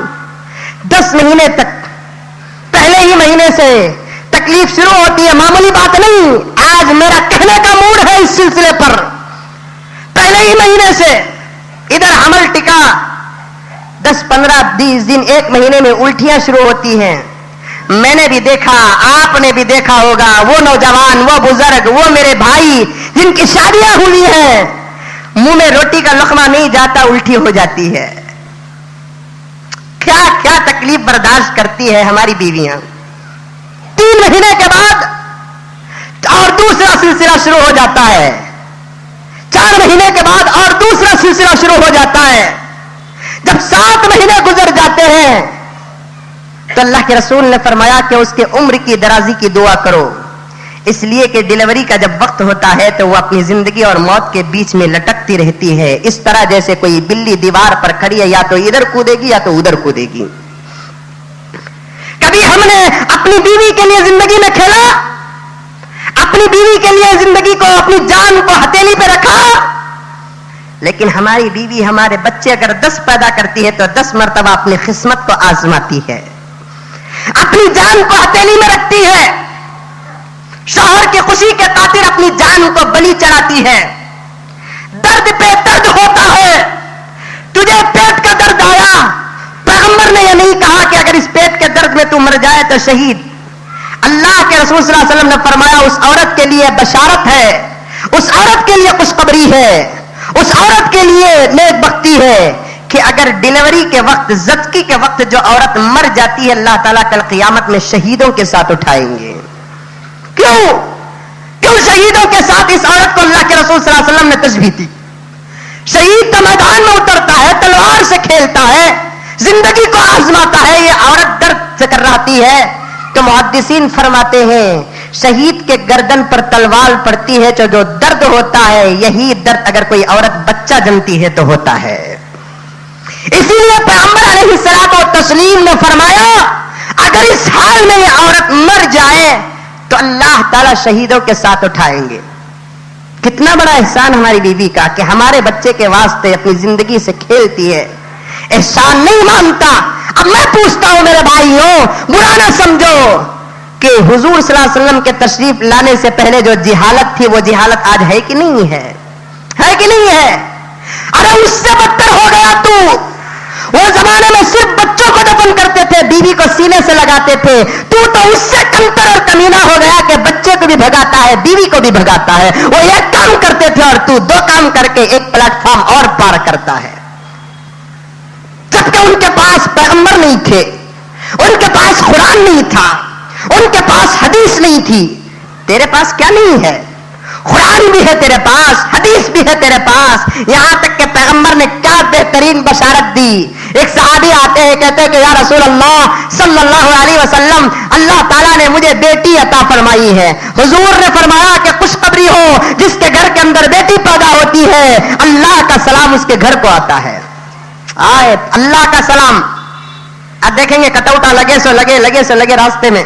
10 महीने तक, पहले ही महीने से तकलीफ शुरू होती है, मामूली बात नहीं। आज मेरा कहने का मूड है इस सिलसिले पर। पहले ही महीने से इधर हमल टिका, 10, 15, 20 दिन, 1 महीने में उल्टियां शुरू होती हैं। मैंने भी देखा, आपने भी देखा होगा, वो नौजवान, वो बुजुर्ग, वो मेरे भाई जिनकी शादियां हुई हैं, मुंह में रोटी का लुकमा नहीं जाता, उल्टी हो जाती है। क्या क्या तकलीफ बर्दाश्त करती है हमारी बीवियां। 3 महीने के बाद और दूसरा सिलसिला शुरू हो जाता है, 4 महीने के बाद और दूसरा सिलसिला शुरू हो जाता है। जब 7 महीने गुजर जाते हैं तो अल्लाह के रसूल ने फरमाया कि उसके उम्र की दराजी की दुआ करो, इसलिए कि डिलीवरी का जब वक्त होता है तो वो अपनी जिंदगी और मौत के बीच में लटकती रहती है, इस तरह जैसे कोई बिल्ली दीवार पर खड़ी है, या तो इधर कूदेगी या तो उधर कूदेगी। कभी हमने अपनी बीवी के लिए जिंदगी में खेला, अपनी बीवी के लिए जिंदगी को, अपनी जान को हथेली पे रखा, लेकिन हमारी बीवी हमारे बच्चे अगर 10 पैदा करती है तो 10 मर्तबा अपनी किस्मत को आजमाती है, अपनी जान को हथेली में रखती है, शौहर की खुशी के खातिर अपनी जान को बलि चढ़ाती है। दर्द पे दर्द होता है, तुझे पेट का दर्द आया, पैगंबर ने यह नहीं कहा कि अगर इस पेट के दर्द में तू मर जाए तो शहीद। अल्लाह के रसूल सल्लल्लाहु अलैहि वसल्लम ने फरमाया उस औरत के लिए बशारत है, उस औरत के लिए खुशखबरी है, उस औरत के लिए नेकबख्ती है कि अगर डिलीवरी के वक्त, ज़च्की के वक्त जो औरत मर जाती है, अल्लाह ताला कल क़यामत में शहीदों के साथ उठाएंगे। क्यों? क्यों शहीदों के साथ इस औरत को अल्लाह के रसूल सल्लल्लाहु अलैहि वसल्लम ने तशबीह दी? शहीद तो मैदान में उतरता है, तलवार से खेलता है, जिंदगी को आजमाता है, ये औरत दर्द से कर रहती है। तो मुहद्दिसीन फरमाते हैं शहीद के गर्दन पर तलवार पड़ती है तो जो दर्द होता है, यही दर्द अगर कोई औरत बच्चा जमती है तो होता है। इसीलिए पैगंबर अलैहिस्सलातो तस्लीम ने फरमाया अगर इस हाल में ये औरत मर जाए तो अल्लाह ताला शहीदों के साथ उठाएंगे। कितना बड़ा एहसान हमारी बीवी का कि हमारे बच्चे के वास्ते अपनी जिंदगी से खेलती है, एहसान नहीं मानता। अब मैं पूछता हूं मेरे भाइयों, बुरा ना समझो कि हुजूर सल्लल्लाहु अलैहि वसल्लम के तशरीफ लाने से पहले जो जिहालत थी वो जिहालत आज है कि नहीं है? है कि नहीं है? अरे उससे बदतर हो गया तू। वो जमाने में सिर्फ बच्चों को दफन करते थे, बीवी को सीने से लगाते थे। तू तो उससे कमतर और कमीना हो गया कि बच्चे को भी भगाता है, बीवी को भी भगाता है। वो एक काम करते थे और तू दो काम करके एक प्लेटफॉर्म और पार करता है। जबकि उनके पास पैगंबर नहीं थे, उनके पास कुरान नहीं था, उनके पास हदीस नहीं थी। तेरे पास क्या नहीं है? कुरान भी है तेरे पास, हदीस भी है तेरे पास। यहां तक कि पैगंबर ने क्या बेहतरीन बशारत दी। एक सहाबी आते हैं, कहते हैं कि या रसूल अल्लाह सल्लल्लाहु अलैहि वसल्लम, अल्लाह ताला ने मुझे बेटी अता फरमाई है। हुजूर ने फरमाया कि खुशखबरी हो जिसके घर के अंदर बेटी पैदा होती है, अल्लाह का सलाम उसके घर को आता है। आए अल्लाह का सलाम। अब देखेंगे कटौटा लगे सो लगे, लगे सो लगे, रास्ते में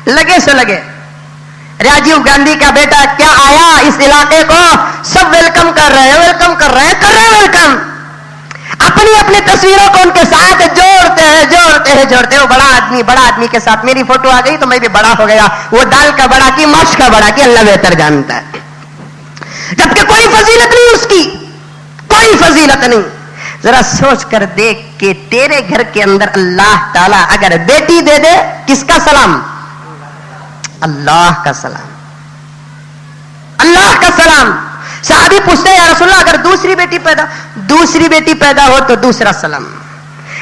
लगे सो लगे। राजीव गांधी का बेटा क्या आया इस इलाके को, सब वेलकम कर रहे हैं, वेलकम कर रहे हैं, कर रहे हैं वेलकम। अपनी अपनी तस्वीरों को उनके साथ जोड़ते हैं, जोड़ते हैं, जोड़ते हैं। वो बड़ा आदमी के साथ मेरी फोटो आ गई तो मैं भी बड़ा हो गया। वो दाल का बड़ा की माश का बड़ा की अल्लाह बेहतर जानता है। जबकि कोई फजीलत नहीं उसकी, कोई फजीलत नहीं। जरा सोच कर देख के तेरे घर के अंदर अल्लाह ताला अगर बेटी दे दे, किसका सलाम? अल्लाह का सलाम, अल्लाह का सलाम। सहाबी पूछते हैं या रसूलल्लाह अगर दूसरी बेटी पैदा हो तो दूसरा सलाम।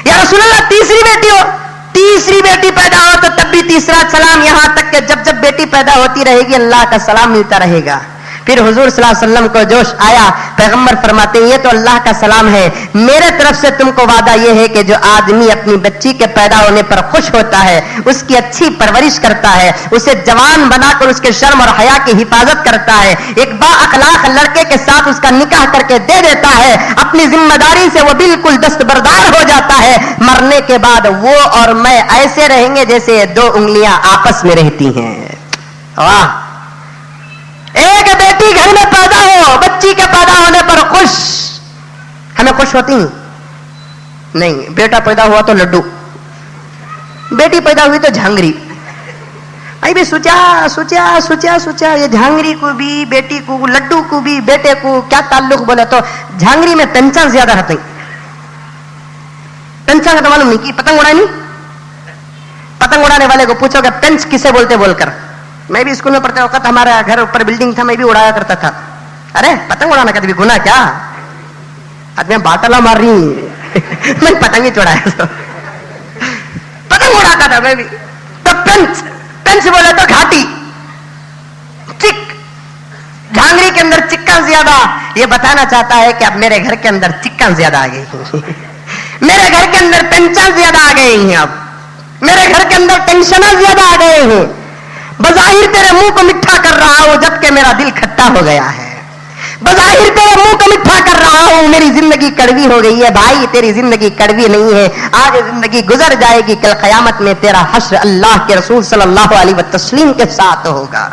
या रसूलल्लाह तीसरी बेटी पैदा हो तो तब भी तीसरा सलाम। यहां तक कि जब जब बेटी पैदा होती रहेगी अल्लाह का सलाम मिलता रहेगा। फिर हुजूर सल्लल्लाहु अलैहि वसल्लम को जोश आया, पैगंबर फरमाते हैं ये तो अल्लाह का सलाम है, मेरे तरफ से तुमको वादा ये है कि जो आदमी अपनी बच्ची के पैदा होने पर खुश होता है, उसकी अच्छी परवरिश करता है, उसे जवान बनाकर उसके शर्म और हया की हिफाजत करता है, एक बाअखलाक लड़के के साथ उसका निकाह करके दे देता है, अपनी जिम्मेदारी से वो बिल्कुल दस्तबरदार हो जाता है, मरने के बाद वो और मैं ऐसे रहेंगे जैसे दो उंगलियां आपस में रहती हैं। वाह! एक बेटी घर में पैदा हो, बच्ची के पैदा होने पर खुश, हमें खुश होती नहीं। बेटा पैदा हुआ तो लड्डू, बेटी पैदा हुई तो झांगरी। आई भी सोचा ये झांगरी को भी, बेटी को, लड्डू को भी, बेटे को क्या ताल्लुक? बोले तो झांगरी में पेंशन ज्यादा रहते। पेंशन का तो मालूम नहीं कि पतंग उड़ानी, पतंग उड़ाने वाले को पूछोगे पेंच किसे बोलते बोलकर। मैं भी स्कूल में पढ़ते वक्त हमारा घर ऊपर बिल्डिंग था, मैं भी उड़ाया करता था। अरे पतंग उड़ाना कहते भी गुनाह क्या? आदमी बाटला मार रही मैं पतंग ही चढ़ाया तो पतंग उड़ाता था मैं भी। तो पेंच बोले तो घाटी, चिक, झांगरी के अंदर चिक्का ज्यादा। ये बताना चाहता है कि अब मेरे घर के अंदर चिक्का ज्यादा आ गई मेरे घर के अंदर पेंशन ज्यादा आ गई हैं, अब मेरे घर के अंदर टेंशन ज्यादा आ गए हैं। बज़ाहिर तेरे मुंह को मिठा कर रहा हूं जबकि मेरा दिल खट्टा हो गया है। बज़ाहिर तेरे मुंह को मिठा कर रहा हूं, मेरी जिंदगी कड़वी हो गई है। भाई तेरी जिंदगी कड़वी नहीं है, आज जिंदगी गुजर जाएगी, कल क़यामत में तेरा हश्र अल्लाह के रसूल सल्लल्लाहु अलैहि वसल्लम के साथ होगा।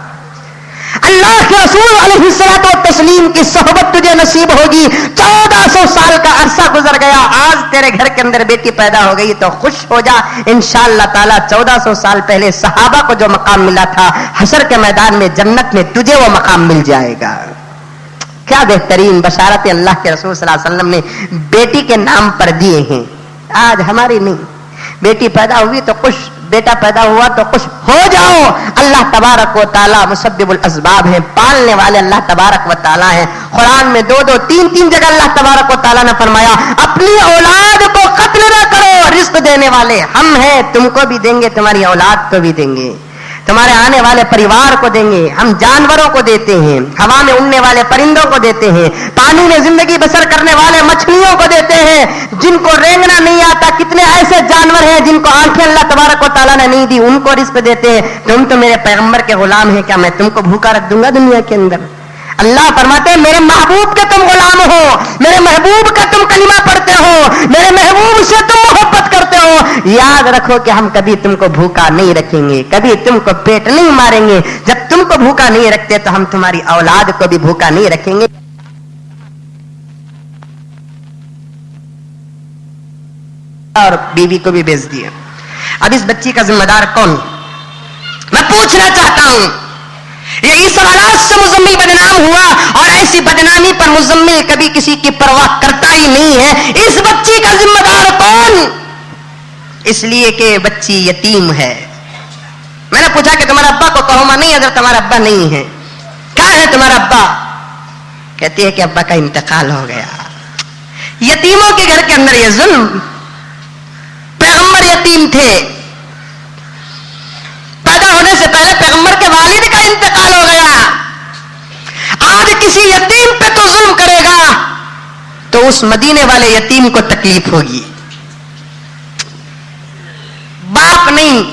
अल्लाह के रसूल अलैहिस्सलातु वस्सलाम की सोहबत तुझे नसीब होगी। 1400 साल का अरसा गुजर गया, आज तेरे घर के अंदर बेटी पैदा हो गई तो खुश हो जा इंशाअल्लाह ताला। 1400 साल पहले सहाबा को जो मकाम मिला था हशर के मैदान में, जन्नत में तुझे वो मकाम मिल जाएगा। क्या बेहतरीन बशारत अल्लाह के रसूल सल्लल्लाहु अलैहि वसल्लम ने बेटी के नाम पर दिए हैं। आज हमारी नहीं, बेटी पैदा हुई तो खुश, बेटा पैदा हुआ तो खुश हो जाओ। अल्लाह तबारक व तआला मुसब्बिबुल असबाब है, पालने वाले अल्लाह तबारक व तआला है। कुरान में 2-2, 3-3 जगह अल्लाह तबारक व तआला ने फरमाया अपनी औलाद को कत्ल न करो, रिस्क देने वाले हम हैं, तुमको भी देंगे, तुम्हारी औलाद को भी देंगे, तुम्हारे आने वाले परिवार को देंगे। हम जानवरों को देते हैं, हवा में उड़ने वाले परिंदों को देते हैं, पानी में जिंदगी बसर करने वाले मछलियों को देते हैं, जिनको रेंगना नहीं आता। कितने ऐसे जानवर हैं जिनको आंखें अल्लाह तबारक व तआला ने नहीं दी, उनको रिस्क देते हैं। तुम तो मेरे पैगंबर के गुलाम हैं, क्या मैं तुमको भूखा रख दूंगा दुनिया के अंदर? अल्लाह फरमाते हैं मेरे महबूब के तुम गुलाम हो, मेरे महबूब का तुम कलिमा पढ़ते हो, मेरे महबूब से तुम मोहब्बत करते हो, याद रखो कि हम कभी तुमको भूखा नहीं रखेंगे, कभी तुमको पेट नहीं मारेंगे। जब तुमको भूखा नहीं रखते तो हम तुम्हारी औलाद को भी भूखा नहीं रखेंगे और बीवी को भी बेच दिए। अब इस बच्ची का जिम्मेदार कौन? मैं पूछना चाहता हूं, ये इस हालात से मुजम्मिल बदनाम हुआ और ऐसी बदनामी पर मुजम्मिल कभी किसी की परवाह करता ही नहीं है। इस बच्ची का जिम्मेदार कौन? इसलिए कि बच्ची यतीम है। मैंने पूछा कि तुम्हारे अब्बा को कहो, मां नहीं, अगर तुम्हारा अब्बा नहीं है, क्या है तुम्हारा अब्बा? कहती है कि अब्बा का इंतकाल हो गया। यतीमों के घर के अंदर यह जुल्म, पैगंबर यतीम थे, पैदा होने से पहले पैगंबर के वालिद का इंतकाल हो गया। आज किसी यतीम पे तो जुल्म करेगा तो उस मदीने वाले यतीम को तकलीफ होगी। बाप नहीं,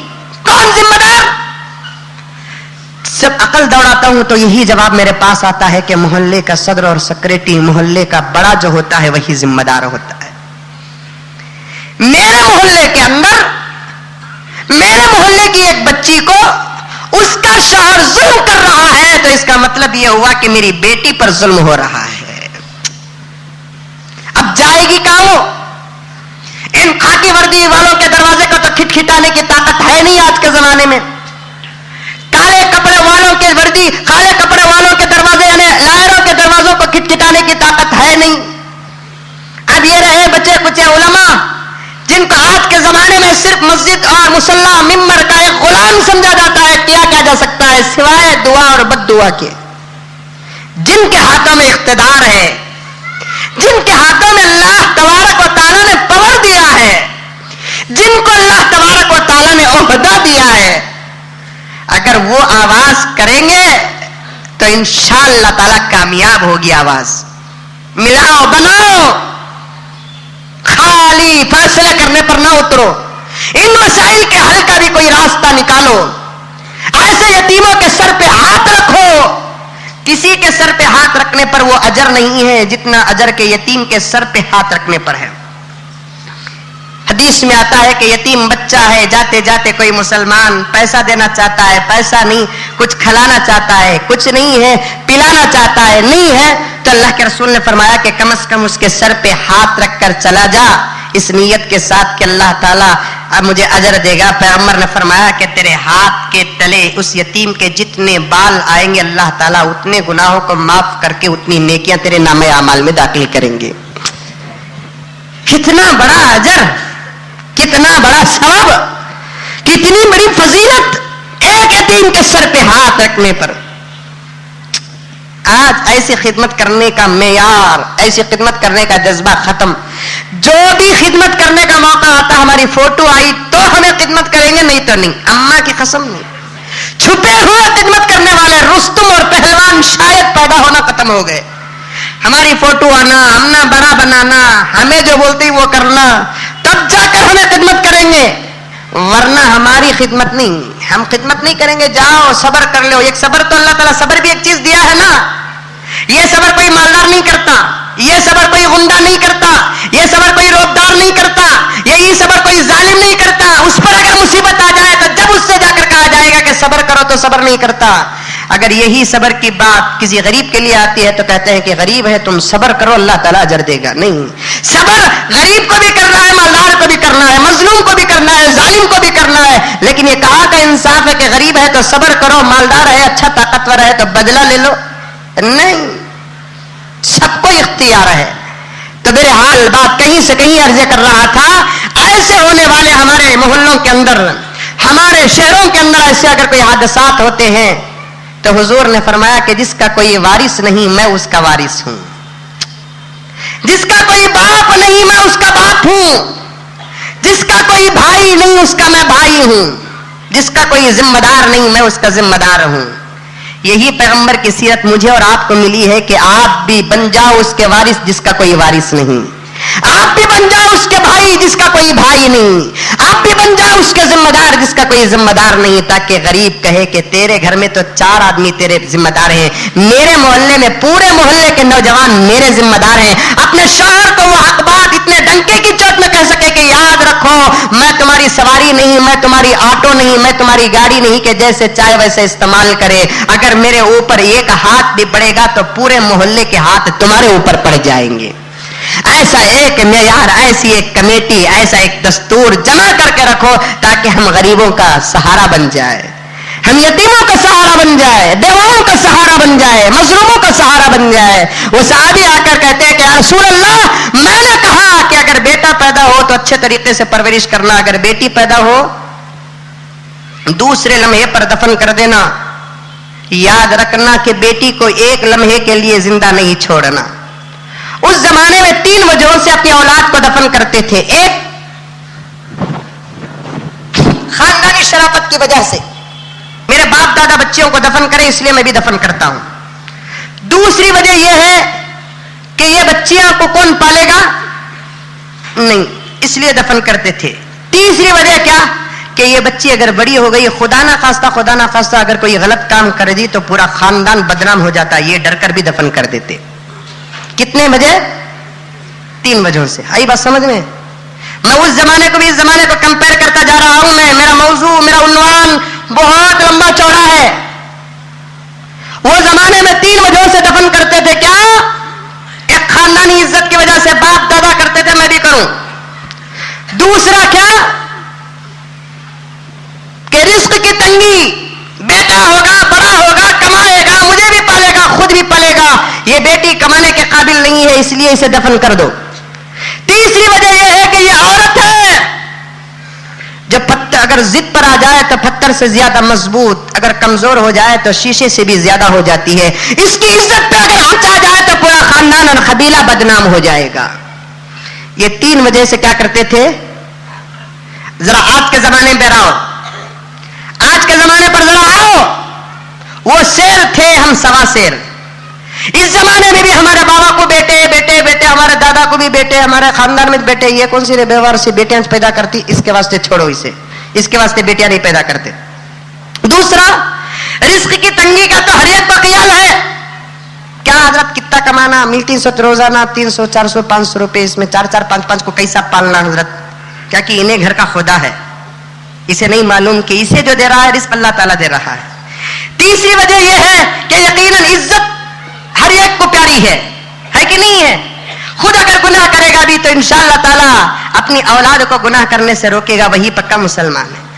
कौन जिम्मेदार? जब अकल दौड़ाता हूं तो यही जवाब मेरे पास आता है कि मोहल्ले का सदर और सेक्रेटरी, मोहल्ले का बड़ा जो होता है वही जिम्मेदार होता है। मेरे मोहल्ले के अंदर मेरे मोहल्ले की एक बच्ची को उसका शौहर जुल्म कर रहा है तो इसका मतलब यह हुआ कि मेरी बेटी पर जुल्म हो रहा है। अब जाएगी कहां वो? इन खाकी वर्दी वालों के दरवाजे को तो खिटखिटाने की ताकत है नहीं आज के जमाने में। काले कपड़े वालों के वर्दी, काले कपड़े वालों के दरवाजे यानी लायरों के दरवाजों को खिटखिटाने की ताकत है नहीं। अब ये रहे बच्चे कुछ उलमा जिनको आज के जमाने में सिर्फ मस्जिद और मुसल्ला मिंबर का एक गुलाम समझा जाता है। किया जा सकता है सिवाय दुआ और बद्दुआ के? जिनके हाथों में इख्तिदार है, जिनके हाथों में अल्लाह तबारक व तआला ने पावर दिया है, जिनको अल्लाह तबारक व तआला ने ओहदा दिया है, अगर वो आवाज करेंगे तो इंशाअल्लाह ताला कामयाब होगी आवाज। मिलाओ बनाओ, खाली फैसले करने पर ना उतरो, इन मसाइल के हल का भी कोई रास्ता निकालो। ऐसे यतीमों के सर पे हाथ रखो। किसी के सर पे हाथ रखने पर वो अजर नहीं है जितना अजर के यतीम के सर पे हाथ रखने पर है। हदीस में आता है कि यतीम बच्चा है, जाते जाते कोई मुसलमान पैसा देना चाहता है, पैसा नहीं, कुछ खिलाना चाहता है, कुछ नहीं है, पिलाना चाहता है, नहीं है, तो अल्लाह के रसूल ने फरमाया कि कम से कम उसके सर पे हाथ रखकर चला जा, इस नीयत के साथ कि अल्लाह ताला अब मुझे अजर देगा। पैगंबर ने फरमाया कि तेरे हाथ के तले उस यतीम के जितने बाल आएंगे अल्लाह ताला उतने गुनाहों को माफ करके उतनी नेकियां तेरे नामे आमाल में दाखिल करेंगे। कितना बड़ा अजर, कितना बड़ा सवाब, कितनी बड़ी फजीलत एक यतीम के सर पे हाथ रखने पर। आज ऐसी खिदमत करने का मेयार, ऐसी खिदमत करने का जज्बा खत्म। जो भी खिदमत करने का मौका आता, हमारी फोटो आई तो हमें खिदमत करेंगे, नहीं तो नहीं। अम्मा की कसम नहीं। छुपे हुए खिदमत करने वाले रुस्तुम और पहलवान शायद पैदा होना खत्म हो गए। हमारी फोटो आना, हमना बड़ा बनाना, हमें जो बोलते वो करना, तब जाकर हमें खिदमत करेंगे, वरना हमारी खिदमत नहीं, हम खिदमत नहीं करेंगे। जाओ सब्र कर लो। एक सब्र तो अल्लाह ताला सब्र भी एक चीज दिया है ना। ये सब्र कोई मालदार नहीं करता, ये सब्र कोई गुंडा नहीं करता, ये सब्र कोई रोबदार नहीं करता, यही सब्र कोई जालिम नहीं करता। उस पर अगर मुसीबत आ जाए तो जब उससे जाकर कहा जाएगा कि सब्र करो तो सब्र नहीं करता। अगर यही सब्र की बात किसी गरीब के लिए आती है तो कहते हैं कि गरीब है तुम सब्र करो अल्लाह ताला अजर देगा। नहीं, सब्र गरीब को भी करना है, मालदार को भी करना है, मजलूम को भी करना है, जालिम को भी करना है। लेकिन ये कहा का इंसाफ है कि गरीब है तो सब्र करो, मालदार है, अच्छा ताकतवर है तो बदला ले लो। नहीं, सबको इख्तियार है। तो मेरे हाल बात कहीं से कहीं अर्ज कर रहा था, ऐसे होने वाले हमारे मोहल्लों के अंदर, हमारे शहरों के अंदर ऐसे अगर कोई हादसात होते हैं तो हुजूर ने फरमाया कि जिसका कोई वारिस नहीं मैं उसका वारिस हूं, जिसका कोई बाप नहीं मैं उसका बाप हूं, जिसका कोई भाई नहीं उसका मैं भाई हूं, जिसका कोई जिम्मेदार नहीं मैं उसका जिम्मेदार हूं। यही पैगंबर की सीरत मुझे और आपको मिली है कि आप भी बन जाओ उसके वारिस जिसका कोई वारिस नहीं। आप भी बन जाओ उसके भाई जिसका कोई भाई नहीं, आप भी बन जाओ उसके जिम्मेदार जिसका कोई जिम्मेदार नहीं, ताकि गरीब कहे कि तेरे घर में तो 4 आदमी तेरे जिम्मेदार हैं, मेरे मोहल्ले में पूरे मोहल्ले के नौजवान मेरे जिम्मेदार हैं। अपने शौहर को वो हक बात इतने डंके की चोट में कह सके कि याद रखो मैं तुम्हारी सवारी नहीं, मैं तुम्हारी ऑटो नहीं, मैं तुम्हारी गाड़ी नहीं कि जैसे चाहे वैसे इस्तेमाल करे। अगर मेरे ऊपर एक हाथ भी पड़ेगा तो पूरे मोहल्ले के हाथ तुम्हारे ऊपर पड़ जाएंगे। ऐसा एक मेयार, ऐसी एक कमेटी, ऐसा एक दस्तूर जमा करके रखो ताकि हम गरीबों का सहारा बन जाए, हम यतीमों का सहारा बन जाए, बेवाओं का सहारा बन जाए, मजलूमों का सहारा बन जाए। वो सहाबी आकर कहते हैं कि या रसूल अल्लाह, मैंने कहा कि अगर बेटा पैदा हो तो अच्छे तरीके से परवरिश करना, अगर बेटी पैदा हो दूसरे लम्हे पर दफन कर देना। याद रखना कि बेटी को एक लम्हे के लिए जिंदा नहीं छोड़ना। उस जमाने में 3 वजहों से अपनी औलाद को दफन करते थे। एक, खानदानी शराफत की वजह से, मेरे बाप दादा बच्चियों को दफन करें इसलिए मैं भी दफन करता हूं। दूसरी वजह यह है कि ये बच्चियां को कौन पालेगा, नहीं, इसलिए दफन करते थे। तीसरी वजह क्या कि ये बच्ची अगर बड़ी हो गई, खुदा ना खास्ता अगर कोई गलत काम कर दी तो पूरा खानदान बदनाम हो जाता, ये डर कर भी दफन कर देते। कितने वजह? 3 वजहों से। आई बात समझ में? मैं उस जमाने को भी इस जमाने को कंपेयर करता जा रहा हूं। मैं, मेरा मौजू, मेरा उन्वान बहुत लंबा चौड़ा है। वो जमाने में 3 वजहों से दफन करते थे। क्या? एक, खानदानी इज्जत की वजह से बाप दादा करते थे, मैं भी करूं। दूसरा क्या कि रिस्क की तंगी, बेटा होगा, बड़ा होगा, कमाएगा, मुझे भी पालेगा, खुद भी पालेगा, ये बेटी कमाने के काबिल नहीं है इसलिए इसे दफन कर दो। तीसरी वजह यह है कि ये औरत है, जब पत्थर अगर जिद पर आ जाए तो पत्थर से ज्यादा मजबूत, अगर कमजोर हो जाए तो शीशे से भी ज्यादा हो जाती है। इसकी इज्जत पे अगर आंच आ जाए तो पूरा खानदान और कबीला बदनाम हो जाएगा। ये 3 वजह से क्या करते थे? जरा आज के जमाने में रहो, आज के जमाने पर जरा आओ। वो शेर थे, हम 1.25 शेर। इस जमाने में भी हमारे बाबा को बेटे बेटे बेटे, हमारे दादा को भी बेटे, हमारे खानदान में बेटे। ये कौन सी बेवार सी बेटियां पैदा करती, इसके वास्ते छोड़ो इसे, इसके वास्ते बेटियां नहीं पैदा करते। दूसरा, रिस्क की तंगी का तो हर एक का ख्याल है। क्या हजरत कितना कमाना, मिल 300 रोजाना, 300 400 500 रुपए, इसमें 4 5 5 को कैसा पालना हजरत? क्या कि इन्हें घर का खुदा है, इसे नहीं मालूम कि इसे जो दे रहा है रिस्क अल्लाह ताला दे रहा है। तीसरी वजह यह है कि यकीनन इज्जत हर एक को प्यारी है कि नहीं है? खुद अगर गुनाह करेगा भी तो इंशाअल्लाह ताला अपनी औलाद को गुनाह करने से रोकेगा, वही पक्का मुसलमान है।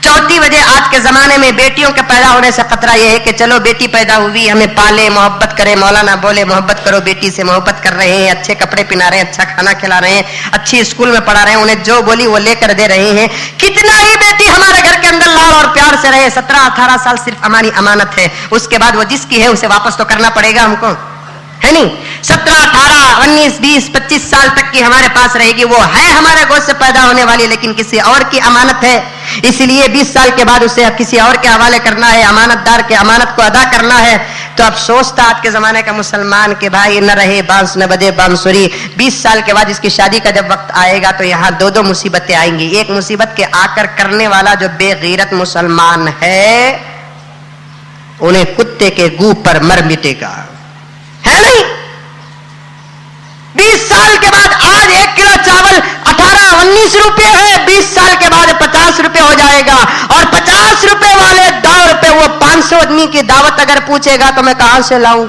चौथी वजह, आज के जमाने में बेटियों के पैदा होने से खतरा यह है कि चलो बेटी पैदा हुई, हमें पाले, मोहब्बत करे। मौलाना बोले मोहब्बत करो, बेटी से मोहब्बत कर रहे हैं, अच्छे कपड़े पहना रहे हैं, अच्छा खाना खिला रहे हैं, अच्छी स्कूल में पढ़ा रहे हैं, उन्हें जो बोली वो लेकर दे रहे हैं। कितना ही बेटी हमारे घर के अंदर लाड़ और प्यार से रहे, 17-18 साल सिर्फ हमारी अमानत है, उसके बाद वो जिसकी है उसे वापस तो करना पड़ेगा हमको, है नहीं? 17, 18, 19, 20, 25 साल तक की हमारे पास रहेगी, वो है हमारे गोद से पैदा होने वाली, लेकिन किसी और की अमानत है, इसलिए 20 साल के बाद उसे किसी और के हवाले करना है, अमानतदार के अमानत को अदा करना है। तो अब सोचता आज के जमाने का मुसलमान के भाई न रहे बांस न बजे बांसुरी। 20 साल के बाद इसकी शादी का जब वक्त आएगा तो यहाँ 2 मुसीबतें आएंगी। एक मुसीबत के आकर करने वाला जो बेगैरत मुसलमान है उन्हें कुत्ते के गू पर मर मिटेगा, है नहीं? 20 साल के बाद आज 1 किलो चावल 18-19 रुपए है, 20 साल के बाद 50 रुपए हो जाएगा, और 50 रुपए वाले 2 रुपए वो 500 आदमी की दावत अगर पूछेगा तो मैं कहां से लाऊं?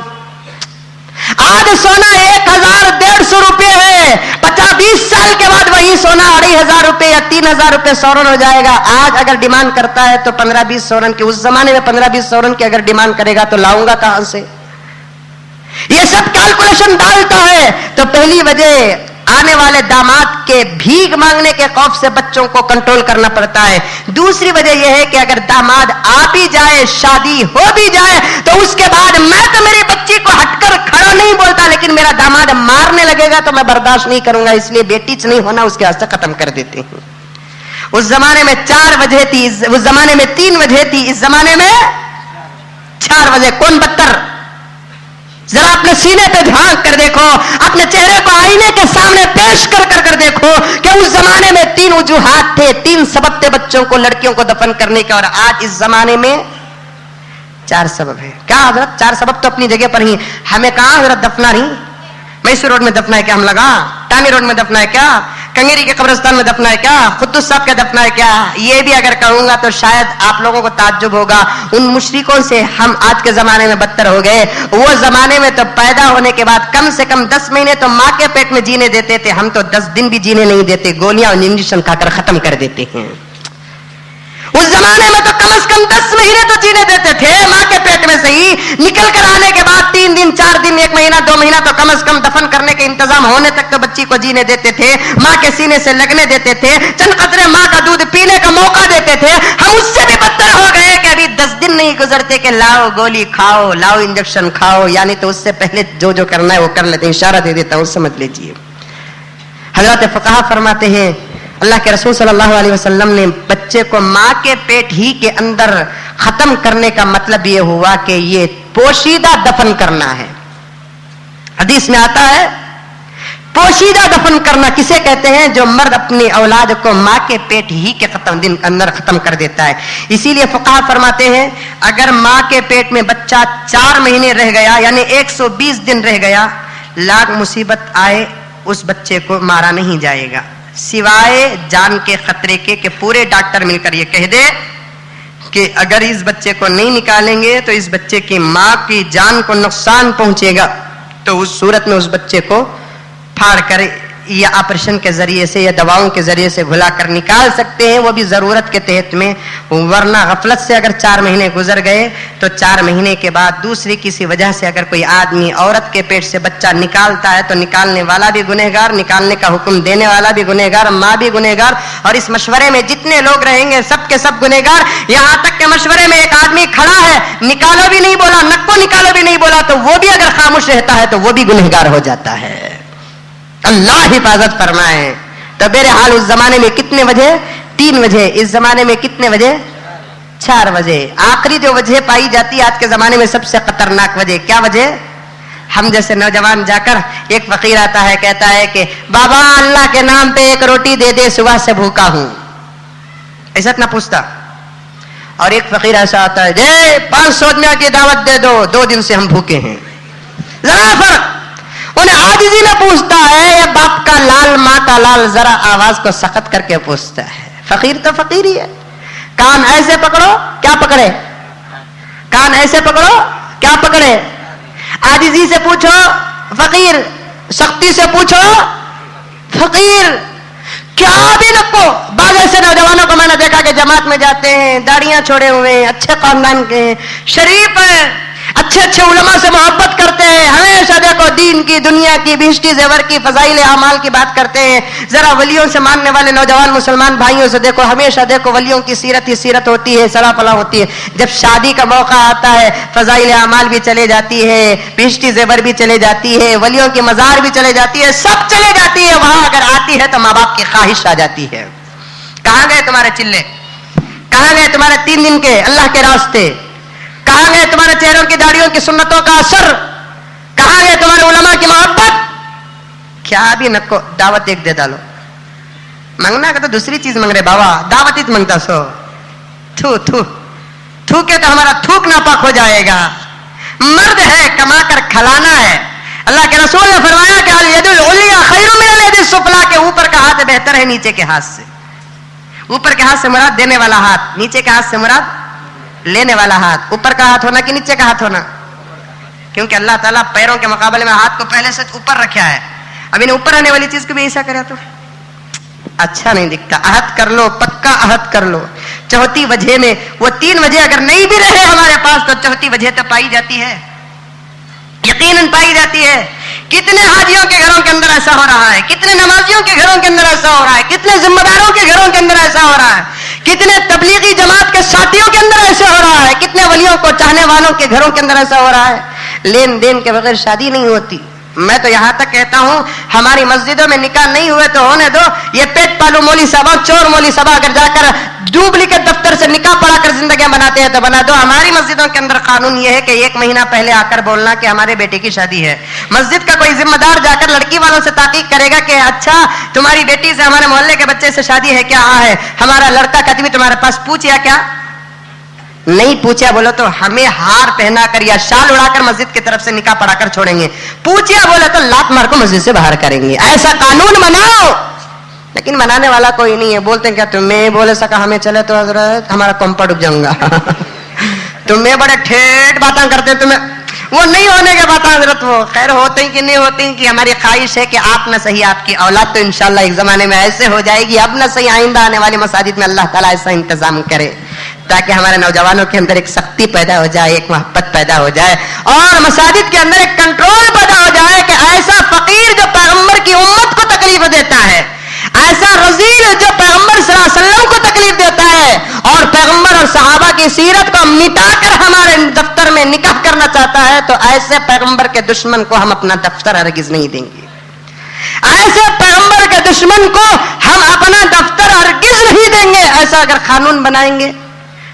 आज सोना 1000-150 रुपए है, 50-20 साल के बाद वही सोना 2500 रुपए या 3000 रुपए सोरन हो जाएगा। आज अगर डिमांड करता है तो 15-20 सोरन की, उस जमाने में 15-20 सोरन की अगर डिमांड करेगा तो लाऊंगा कहां से? ये सब कैलकुलेशन डालता है। तो पहली वजह आने वाले दामाद के भीख मांगने के खौफ से बच्चों को कंट्रोल करना पड़ता है। दूसरी वजह यह है कि अगर दामाद आ भी जाए, शादी हो भी जाए, तो उसके बाद मैं तो मेरी बच्ची को हटकर खड़ा नहीं बोलता, लेकिन मेरा दामाद मारने लगेगा तो मैं बर्दाश्त नहीं करूंगा, इसलिए बेटी नहीं होना उसके हाथ से खत्म कर देते हैं। उस जमाने में 4 वजह थी, उस जमाने में 3 वजह थी, इस जमाने में 4 वजह। कौन बदतर? जरा अपने سینے پہ جھانک کر دیکھو, اپنے چہرے کو آئینے کے سامنے پیش کر دیکھو کہ اس زمانے میں 3 وجوہات تھے, 3 سبب تھے بچوں کو, لڑکیوں کو دفن کرنے کے, اور آج اس زمانے میں 4 سبب ہے. کیا حضرت 4 سبب تو اپنی جگہ پر ہی, ہمیں کہاں حضرت دفنا نہیں, میسور روڈ میں دفنا ہے کیا, ہم لگا ٹانی روڈ میں دفنا ہے کیا, کنگری کے قبرستان میں دفنا ہے کیا, قدس صاحب کا دفنا ہے کیا. یہ بھی اگر کہوں گا تو شاید آپ لوگوں کو تعجب ہوگا, ان مشرکوں سے ہم آج کے زمانے میں بدتر ہو گئے. وہ زمانے میں تو پیدا ہونے کے بعد کم سے کم 10 مہینے تو ماں کے پیٹ میں جینے دیتے تھے, ہم تو 10 دن بھی جینے نہیں دیتے, گولیاں اور انجیکشن کھا کر ختم کر دیتے ہیں. اس زمانے میں تو کم از کم 10 مہینے تو جینے دیتے تھے ماں کے پیٹ میں سے ہی, نکل کر آنے کے بعد 3 دن 4 دن 1 مہینہ 2 مہینہ تو کم از کم دفن کرنے کے انتظام ہونے تک تو بچی کو جینے دیتے تھے, ماں کے سینے سے لگنے دیتے تھے, چند قطرے ماں کا دودھ پینے کا موقع دیتے تھے. ہم اس سے بھی بدتر ہو گئے کہ ابھی 10 دن نہیں گزرتے کہ لاؤ گولی کھاؤ, لاؤ انجیکشن کھاؤ, یعنی تو اس سے پہلے جو کرنا ہے وہ کر لیتے ہیں. اشارہ دے دیتا ہوں, سمجھ لیجیے. حضرت فقہا فرماتے ہیں اللہ کے رسول صلی اللہ علیہ وسلم نے بچے کو ماں کے پیٹ ہی کے اندر ختم کرنے کا مطلب یہ ہوا کہ یہ پوشیدہ دفن کرنا ہے. حدیث میں آتا ہے پوشیدہ دفن کرنا کسے کہتے ہیں, جو مرد اپنی اولاد کو ماں کے پیٹ ہی کے اندر ختم کر دیتا ہے. اسی لیے فقہا فرماتے ہیں اگر ماں کے پیٹ میں بچہ 4 مہینے رہ گیا, یعنی 120 دن رہ گیا, لاکھ مصیبت آئے اس بچے کو مارا نہیں جائے گا, سوائے جان کے خطرے کے کہ پورے ڈاکٹر مل کر یہ کہہ دے کہ اگر اس بچے کو نہیں نکالیں گے تو اس بچے کی ماں کی جان کو نقصان پہنچے گا, تو اس صورت میں اس بچے کو پھاڑ کر یا آپریشن کے ذریعے سے یا دواؤں کے ذریعے سے گھلا کر نکال سکتے ہیں, وہ بھی ضرورت کے تحت میں. ورنہ غفلت سے اگر 4 مہینے گزر گئے تو 4 مہینے کے بعد دوسری کسی وجہ سے اگر کوئی آدمی عورت کے پیٹ سے بچہ نکالتا ہے تو نکالنے والا بھی گنہگار, نکالنے کا حکم دینے والا بھی گنہگار, ماں بھی گنہگار, اور اس مشورے میں جتنے لوگ رہیں گے سب کے سب گنہگار. یہاں تک کہ مشورے میں ایک آدمی کھڑا ہے, نکالو بھی نہیں بولا, نک کو نکالو بھی نہیں بولا, تو وہ بھی اگر خاموش رہتا ہے تو وہ بھی گنہگار ہو جاتا ہے. اللہ حفاظت فرمائے. تو بہرحال اس زمانے میں کتنے وجہ, 3 وجہ, اس زمانے میں کتنے وجہ, 4 وجہ. آخری جو وجہ پائی جاتی ہے آج کے زمانے میں سب سے خطرناک وجہ کیا وجہ, ہم جیسے نوجوان جا کر, ایک فقیر آتا ہے کہتا ہے کہ بابا اللہ کے نام پہ 1 روٹی دے دے, صبح سے بھوکا ہوں, ایسا نہ پوچھتا. اور ایک فقیر ایسا آتا ہے جے 500 دنیا کی دعوت دے دو, 2 دن سے ہم بھوکے ہیں. ذرا فرق, انہیں عاجزی میں پوچھتا ہے یا باپ کا لال ماں کا لال, ذرا آواز کو سخت کر کے پوچھتا ہے. فقیر تو فقیر ہی ہے, کان ایسے پکڑو کیا پکڑے, کان ایسے پکڑو کیا پکڑے. عاجزی سے پوچھو فقیر, سختی سے پوچھو فقیر, کیا بھی نکو. بعض ایسے نوجوانوں کو میں نے دیکھا کہ جماعت میں جاتے ہیں, داڑیاں چھوڑے ہوئے ہیں, اچھے خاندان کے ہیں, شریف ہیں, اچھے اچھے علماء سے محبت کرتے ہیں, ہمیشہ دیکھو دین کی, دنیا کی, بہشتی زیور کی, فضائل اعمال کی بات کرتے ہیں. ذرا ولیوں سے ماننے والے نوجوان مسلمان بھائیوں سے دیکھو, ہمیشہ دیکھو ولیوں کی سیرت ہی سیرت ہوتی ہے, سلا پلا ہوتی ہے. جب شادی کا موقع آتا ہے فضائل اعمال بھی چلے جاتی ہے, بہشتی زیور بھی چلے جاتی ہے, ولیوں کی مزار بھی چلے جاتی ہے, سب چلے جاتی ہے. وہاں اگر آتی ہے تو ماں باپ کی خواہش آ جاتی ہے. کہاں گئے تمہارے چلے, کہاں گئے تمہارے 3 دن کے اللہ کے راستے, کہاں گئے تمہارے چہروں کی داڑیوں کی سنتوں کا اثر, کہاں گئے تمہارے علماء کی محبت. کیا بھی نکو دعوت ایک دے ڈالو, مانگنا کہ تو دوسری چیز مانگ رہے بابا, دعوت ہی مانگتا سو. تھو تھو تھوکے تو ہمارا تھوک ناپاک ہو جائے گا. مرد ہے کما کر کھلانا ہے. اللہ کے رسول نے فرمایا کہ الید العلیٰ خیر من الید السفلیٰ, کے اوپر کا ہاتھ بہتر ہے نیچے کے ہاتھ سے. اوپر کے ہاتھ سے مراد دینے والا ہاتھ, نیچے کے ہاتھ سے مراد لینے والا ہاتھ. اوپر کا ہاتھ ہونا کہ نیچے کا ہاتھ ہونا, کیونکہ اللہ تعالیٰ پیروں کے مقابلے میں ہاتھ کو پہلے سے اوپر رکھا ہے. اب انہیں اوپر آنے والی چیز کو بھی ایسا کرے تو اچھا نہیں دکھتا. عہد کر لو, پکا عہد کر لو. 4تھی وجہ میں وہ 3 وجہ اگر نہیں بھی رہے ہمارے پاس تو 4تھی وجہ تو پائی جاتی ہے, یقیناً پائی جاتی ہے. کتنے حاجیوں کے گھروں کے اندر ایسا ہو رہا ہے, کتنے نمازیوں کے گھروں کے اندر ایسا ہو رہا ہے, کتنے ذمہ داروں کے گھروں کے اندر ایسا ہو رہا ہے, کتنے تبلیغی جماعت کے ساتھیوں کے اندر ایسا ہو رہا ہے, کتنے ولیوں کو چاہنے والوں کے گھروں کے اندر ایسا ہو رہا ہے. لین دین کے بغیر شادی نہیں ہوتی, मैं तो यहां तक कहता हूं हमारी मस्जिदों में निकाह नहीं हुए तो होने दो, ये पेट पालू मौली साहब, चोर मौली साहब अगर जाकर डुप्लीकेट दफ्तर से निकाह पढ़ाकर जिंदगी बनाते हैं तो बना दो। हमारी मस्जिदों के अंदर कानून ये है कि 1 महीना पहले आकर बोलना कि हमारे बेटे की शादी है। मस्जिद का कोई जिम्मेदार जाकर लड़की वालों से ताकीद करेगा कि अच्छा तुम्हारी बेटी से हमारे मोहल्ले के बच्चे से शादी है क्या? हाँ है। हमारा लड़का कदमी तुम्हारे पास पूछा क्या? नहीं पूछा बोलो तो हमें हार पहना कर या शाल उड़ाकर मस्जिद की तरफ से निकाह पढ़ाकर छोड़ेंगे। पूछा बोले तो लात मार को मस्जिद से बाहर करेंगे। ऐसा कानून बनाओ, लेकिन बनाने वाला कोई नहीं है। बोलते हैं क्या तुम्हें बोले सका हमें चले तो हजरत हमारा कंपा डूब जाऊंगा तुम्हें बड़े ठेठ बातें करते हैं, तुम्हें वो नहीं होने के बात हजरत, वो खैर होते हैं कि नहीं होते हैं कि हमारी ख्वाहिश है कि आप न सही आपकी औलाद तो इंशाल्लाह एक जमाने में ऐसे हो जाएगी, अब न सही आइंदा आने वाली मसाजिद में अल्लाह ताला ऐसा इंतजाम करे ताकि हमारे नौजवानों के अंदर एक सख्ती पैदा हो जाए, एक मोहब्बत पैदा हो जाए और मसाजिद के अंदर एक कंट्रोल पैदा हो जाए कि ऐसा फकीर जो पैगंबर की उम्मत को तकलीफ देता है, ऐसा रजील जो पैगंबर सल्लल्लाहु अलैहि वसल्लम को तकलीफ देता है और पैगंबर और सहाबा की सीरत को मिटाकर हमारे दफ्तर में निकाह करना चाहता है, तो ऐसे पैगंबर के दुश्मन को हम अपना दफ्तर हरगिज नहीं देंगे। ऐसे पैगंबर के दुश्मन को हम अपना दफ्तर हरगिज नहीं देंगे। ऐसा अगर कानून बनाएंगे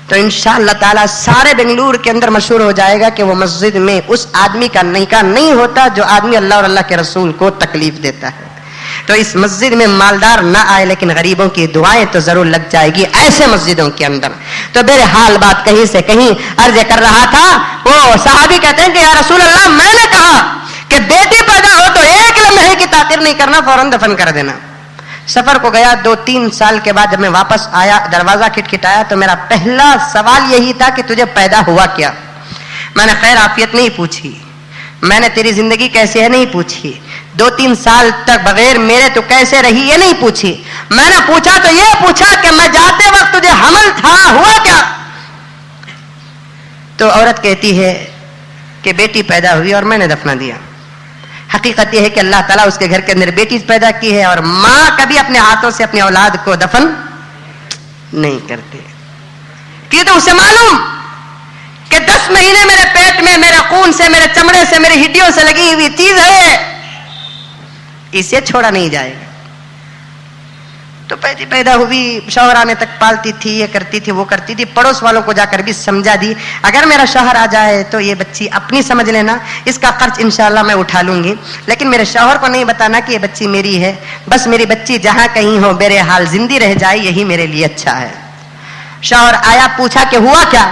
तो इंशाअल्लाह ताला सारे बेंगलुरु के अंदर मशहूर हो जाएगा कि वो मस्जिद में उस आदमी का निकाह नहीं होता जो आदमी अल्लाह और अल्लाह के रसूल को तकलीफ देता है। तो इस मस्जिद में मालदार ना आए लेकिन गरीबों की दुआएं तो जरूर लग जाएगी ऐसे मस्जिदों के अंदर। तो बहरहाल बात कहीं से कहीं अर्ज कर रहा था, वो सहाबी कहते हैं कि या रसूल अल्लाह मैंने कहा कि बेटी पैदा हो तो 1 लम्हे की ताकीर नहीं करना, फौरन दफन कर देना। सफर को गया 2-3 साल के बाद जब मैं वापस आया, दरवाजा खटखटाया तो मेरा पहला सवाल यही था कि तुझे पैदा हुआ क्या? मैंने खैर आफियत नहीं पूछी, मैंने तेरी जिंदगी कैसे है नहीं पूछी, 2-3 साल तक बगैर मेरे तो कैसे रही ये नहीं पूछी। मैंने पूछा तो ये पूछा कि मैं जाते वक्त तुझे हमल था, हुआ क्या? तो औरत कहती है कि बेटी पैदा हुई और मैंने दफना दिया। हकीकत यह है कि अल्लाह ताला उसके घर के अंदर बेटी पैदा की है और मां कभी अपने हाथों से अपनी औलाद को दफन नहीं करते, क्यों? तो उसे मालूम कि 10 महीने मेरे पेट में मेरे खून से, मेरे चमड़े से, मेरी हड्डियों से लगी हुई चीज है, इसे छोड़ा नहीं जाएगा। तो पैदा हुई, शौहर आने तक पालती थी, ये करती थी, वो करती थी, पड़ोस वालों को जाकर भी समझा दी अगर मेरा शौहर आ जाए तो ये बच्ची अपनी समझ लेना, इसका खर्च इंशाल्लाह मैं उठा लूंगी, लेकिन मेरे शौहर को नहीं बताना कि ये बच्ची मेरी है, बस मेरी बच्ची जहां कहीं हो मेरे हाल जिंदी रह जाए यही मेरे लिए अच्छा है। शौहर आया, पूछा कि हुआ क्या?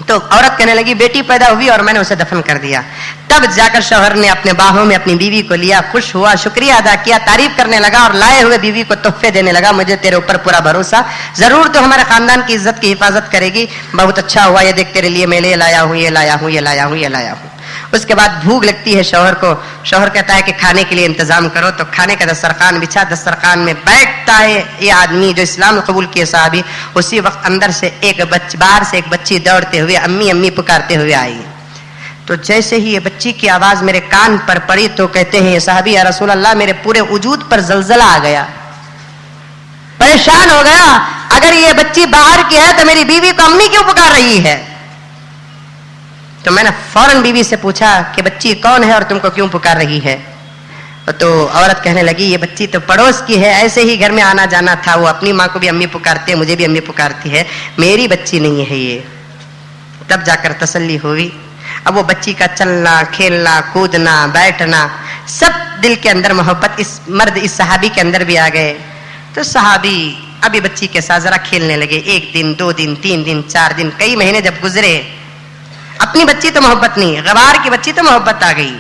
तो औरत कहने लगी बेटी पैदा हुई और मैंने उसे दफन कर दिया। तब जाकर शौहर ने अपने बाहों में अपनी बीवी को लिया, खुश हुआ, शुक्रिया अदा किया, तारीफ करने लगा और लाए हुए बीवी को तोहफे देने लगा। मुझे तेरे ऊपर पूरा भरोसा, जरूर तो हमारे खानदान की इज्जत की हिफाजत करेगी, बहुत अच्छा हुआ, ये देख तेरे लिए मैं ये लाया हूं, ये लाया हूं, ये लाया हूं, ये लाया हूं। उसके बाद भूख लगती है शौहर को, शौहर कहता है कि खाने के लिए इंतजाम करो, तो खाने का दस्तरखान बिछा, दस्तरखान में बैठता है ये आदमी जो इस्लाम कबूल किए साहबी। उसी वक्त अंदर से बाहर से एक बच्ची दौड़ते हुए अम्मी अम्मी पुकारते हुए आई। तो जैसे ही ये बच्ची की आवाज मेरे कान पर पड़ी तो कहते हैं ये साहबी या रसूल अल्लाह मेरे पूरे वजूद पर जलजला आ गया, परेशान हो गया, अगर ये बच्ची बाहर की है तो मेरी बीवी को अम्मी क्यों पुकार रही है? तो मैंने फौरन बीवी से पूछा कि बच्ची कौन है और तुमको क्यों पुकार रही है? तो औरत कहने लगी ये बच्ची तो पड़ोस की है, ऐसे ही घर में आना जाना था, वो अपनी माँ को भी अम्मी पुकारती है, मुझे भी अम्मी पुकारती है, मेरी बच्ची नहीं है ये। तब जाकर तसल्ली हुई। अब वो बच्ची का चलना, खेलना, कूदना, बैठना, सब दिल के अंदर मोहब्बत इस मर्द इस सहाबी के अंदर भी आ गए। तो सहाबी अभी बच्ची के साथ जरा खेलने लगे। 1 दिन, 2 दिन, 3 दिन, 4 दिन, कई महीने जब गुजरे, अपनी बच्ची तो मोहब्बत नहीं, गवार की बच्ची तो मोहब्बत आ गई।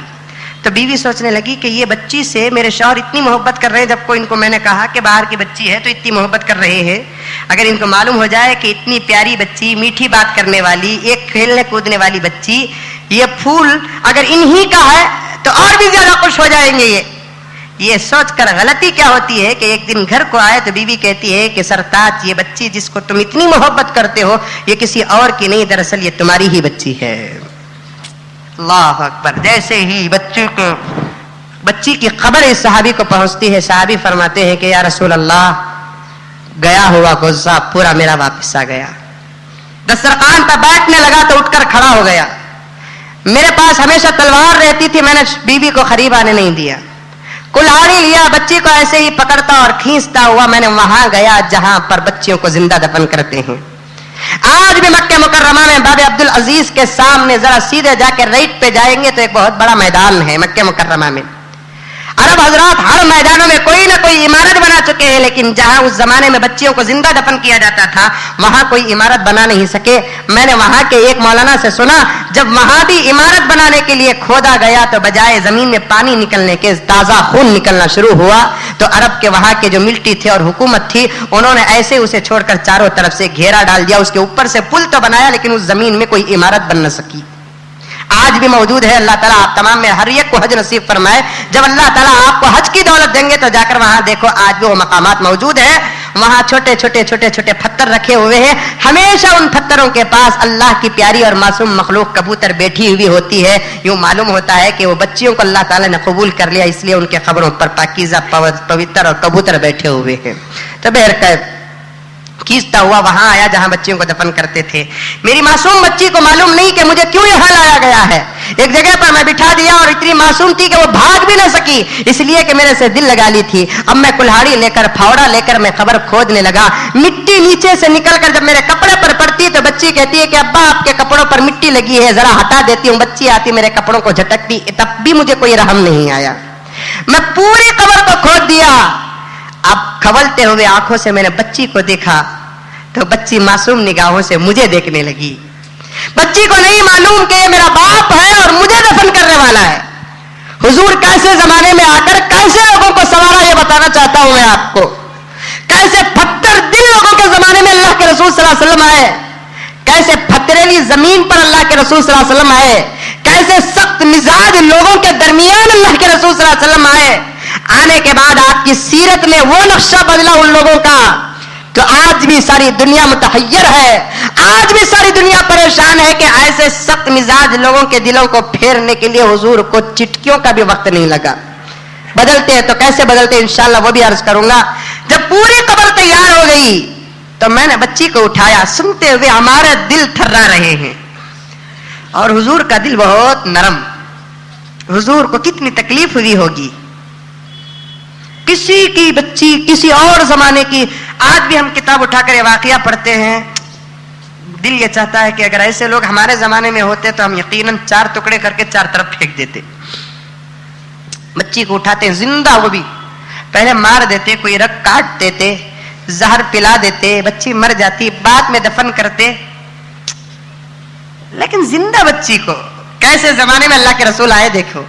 तो बीवी सोचने लगी कि ये बच्ची से मेरे शौहर इतनी मोहब्बत कर रहे हैं, जब को इनको मैंने कहा कि बाहर की बच्ची है तो इतनी मोहब्बत कर रहे हैं, अगर इनको मालूम हो जाए कि इतनी प्यारी बच्ची, मीठी बात करने वाली, एक खेलने कूदने वाली बच्ची, ये फूल अगर इन्हीं का है तो और भी ज्यादा खुश हो जाएंगे। ये सोचकर गलती क्या होती है कि एक दिन घर को आए तो बीवी कहती है कि सरताज ये बच्ची जिसको तुम इतनी मोहब्बत करते हो ये किसी और की नहीं, दरअसल ये तुम्हारी ही बच्ची है। अल्लाह अकबर। जैसे ही बच्ची की खबर इस सहाबी को पहुंचती है, सहाबी फरमाते हैं कि या रसूल अल्लाह गया हुआ गुस्सा पूरा मेरा वापस आ गया। दस्तरखान पर बैठने लगा तो उठकर खड़ा हो गया। मेरे पास हमेशा तलवार रहती थी, मैंने बीवी को करीब आने नहीं दिया। कुल्हाड़ी लिया, बच्ची को ऐसे ही पकड़ता और खींचता हुआ मैंने वहां गया जहां पर बच्चियों को जिंदा दफन करते हैं। आज भी मक्के मुकर्रमा में बाबे अब्दुल अजीज के सामने जरा सीधे जाकर राइट पे जाएंगे तो एक बहुत बड़ा मैदान है मक्के मुकर्रमा में। अरब हजरात हर मैदानों में कोई ना कोई इमारत बना चुके हैं, लेकिन जहां उस जमाने में बच्चियों को जिंदा दफन किया जाता था वहां कोई इमारत बना नहीं सके। मैंने वहां के एक मौलाना से सुना, जब वहां भी इमारत बनाने के लिए खोदा गया तो बजाय जमीन में पानी निकलने के ताजा खून निकलना शुरू हुआ। तो अरब के वहां के जो मिलिट्री थे और हुकूमत थी, उन्होंने ऐसे उसे छोड़कर चारों तरफ से घेरा डाल दिया। उसके ऊपर से पुल तो बनाया, लेकिन उस जमीन में कोई इमारत बन न सकी। आज भी मौजूद है। अल्लाह ताला आप तमाम में हर एक को हज नसीब फरमाए। जब अल्लाह ताला आपको हज की दौलत देंगे तो जाकर वहां देखो, आज भी वो मकामात मौजूद है। वहां छोटे छोटे छोटे छोटे पत्थर रखे हुए हैं। हमेशा उन पत्थरों के पास अल्लाह की प्यारी और मासूम मखलूक कबूतर बैठी हुई होती है। यूं मालूम होता है कि वो बच्चियों को अल्लाह ताला ने कबूल कर लिया, इसलिए उनके कब्रों पर पाकीज़ा पवित्र और कबूतर बैठे हुए हैं। तो बहरकैफ खींचता हुआ वहां आया जहां बच्चियों को दफन करते थे। मेरी मासूम बच्ची को मालूम नहीं कि मुझे क्यों यहां लाया गया है। एक जगह पर मैं बिठा दिया और इतनी मासूम थी कि वो भाग भी न सकी, इसलिए कि मेरे से दिल लगा ली थी। अब मैं कुल्हाड़ी लेकर, फावड़ा लेकर मैं कब्र खोदने लगा। मिट्टी नीचे से निकलकर जब मेरे कपड़े पर पड़ती तो बच्ची कहती है कि अब्बा आपके कपड़ों पर मिट्टी लगी है, जरा हटा देती हूँ। बच्ची आती मेरे कपड़ों को झटकती, तब भी मुझे कोई रहम नहीं आया। मैं पूरी कब्र को खोद दिया। अब खवलते हुए आंखों से मैंने बच्ची को देखा तो बच्ची मासूम निगाहों से मुझे देखने लगी। बच्ची को नहीं मालूम कि मेरा बाप है और मुझे दफन करने वाला है। हुजूर कैसे जमाने में आकर कैसे लोगों को सवारा, ये बताना चाहता हूं मैं आपको। कैसे पत्थर दिल लोगों के जमाने में अल्लाह के रसूल सल्लल्लाहु अलैहि वसल्लम आए, कैसे पथरेली जमीन पर अल्लाह के रसूल सल्लल्लाहु अलैहि वसल्लम आए, कैसे सख्त मिजाज लोगों के दरमियान अल्लाह के रसूल सल्लल्लाहु अलैहि वसल्लम आए। आने के बाद आपकी सीरत में वो नक्शा बदला उन लोगों का तो आज भी सारी दुनिया मुतहय्यर है। आज भी सारी दुनिया परेशान है कि ऐसे सख्त मिजाज लोगों के दिलों को फेरने के लिए हुजूर को चिटकियों का भी वक्त नहीं लगा। बदलते हैं तो कैसे बदलते हैं इंशाअल्लाह वो भी अर्ज करूंगा। जब पूरी कब्र तैयार हो गई तो मैंने बच्ची को उठाया। सुनते हुए हमारे दिल थर्रा रहे हैं और हुजूर का दिल बहुत नरम। हुजूर को कितनी तकलीफ हुई होगी। किसी की बच्ची किसी और जमाने की, आज भी हम किताब उठाकर ये वाकया पढ़ते हैं, दिल ये चाहता है कि अगर ऐसे लोग हमारे जमाने में होते तो हम यकीनन 4 टुकड़े करके 4 तरफ फेंक देते। बच्ची को उठाते हैं जिंदा, वो भी पहले मार देते, कोई रग काट देते, जहर पिला देते, बच्ची मर जाती, बाद में दफन करते। लेकिन जिंदा बच्ची को कैसे जमाने में अल्लाह के रसूल आए देखो।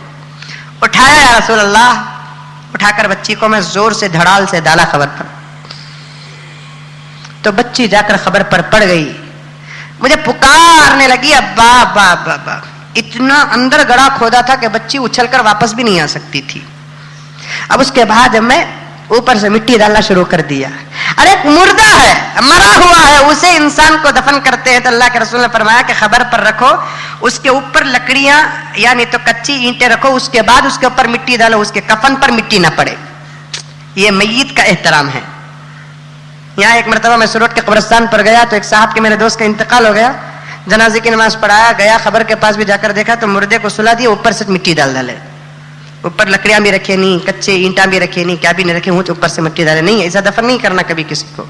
उठाया या रसूल अल्लाह, उठाकर बच्ची को मैं जोर से धड़ाल से डाला खबर पर, तो बच्ची जाकर खबर पर पड़ गई। मुझे पुकारने लगी अब्बा अब्बा अब्बा अब्बा। इतना अंदर गड़ा खोदा था कि बच्ची उछलकर वापस भी नहीं आ सकती थी। अब उसके बाद जब मैं ऊपर से मिट्टी डालना शुरू कर दिया, अरे एक मुर्दा है, मरा हुआ है, उसे इंसान को दफन करते हैं तो अल्लाह के रसूल ने फरमाया कि खबर पर रखो, उसके ऊपर लकड़ियां यानी तो कच्ची ईंटें रखो, उसके बाद उसके ऊपर मिट्टी डालो, उसके कफन पर मिट्टी ना पड़े। ये मैयत का एहतराम है। यहाँ एक मरतबा मैं सुरत के कब्रिस्तान पर गया तो एक साहब के मेरे दोस्त का इंतकाल हो गया। जनाजे की नमाज पढ़ाया गया, खबर के पास भी जाकर देखा तो मुर्दे को सुला दिया, ऊपर से मिट्टी डाल डाले, ऊपर लकड़ियां भी रखे नहीं, कच्चे ईंटा भी रखे नहीं, क्या भी नहीं रखे, ऊपर से मिट्टी डाले। नहीं, ऐसा दफन नहीं करना कभी किसी को।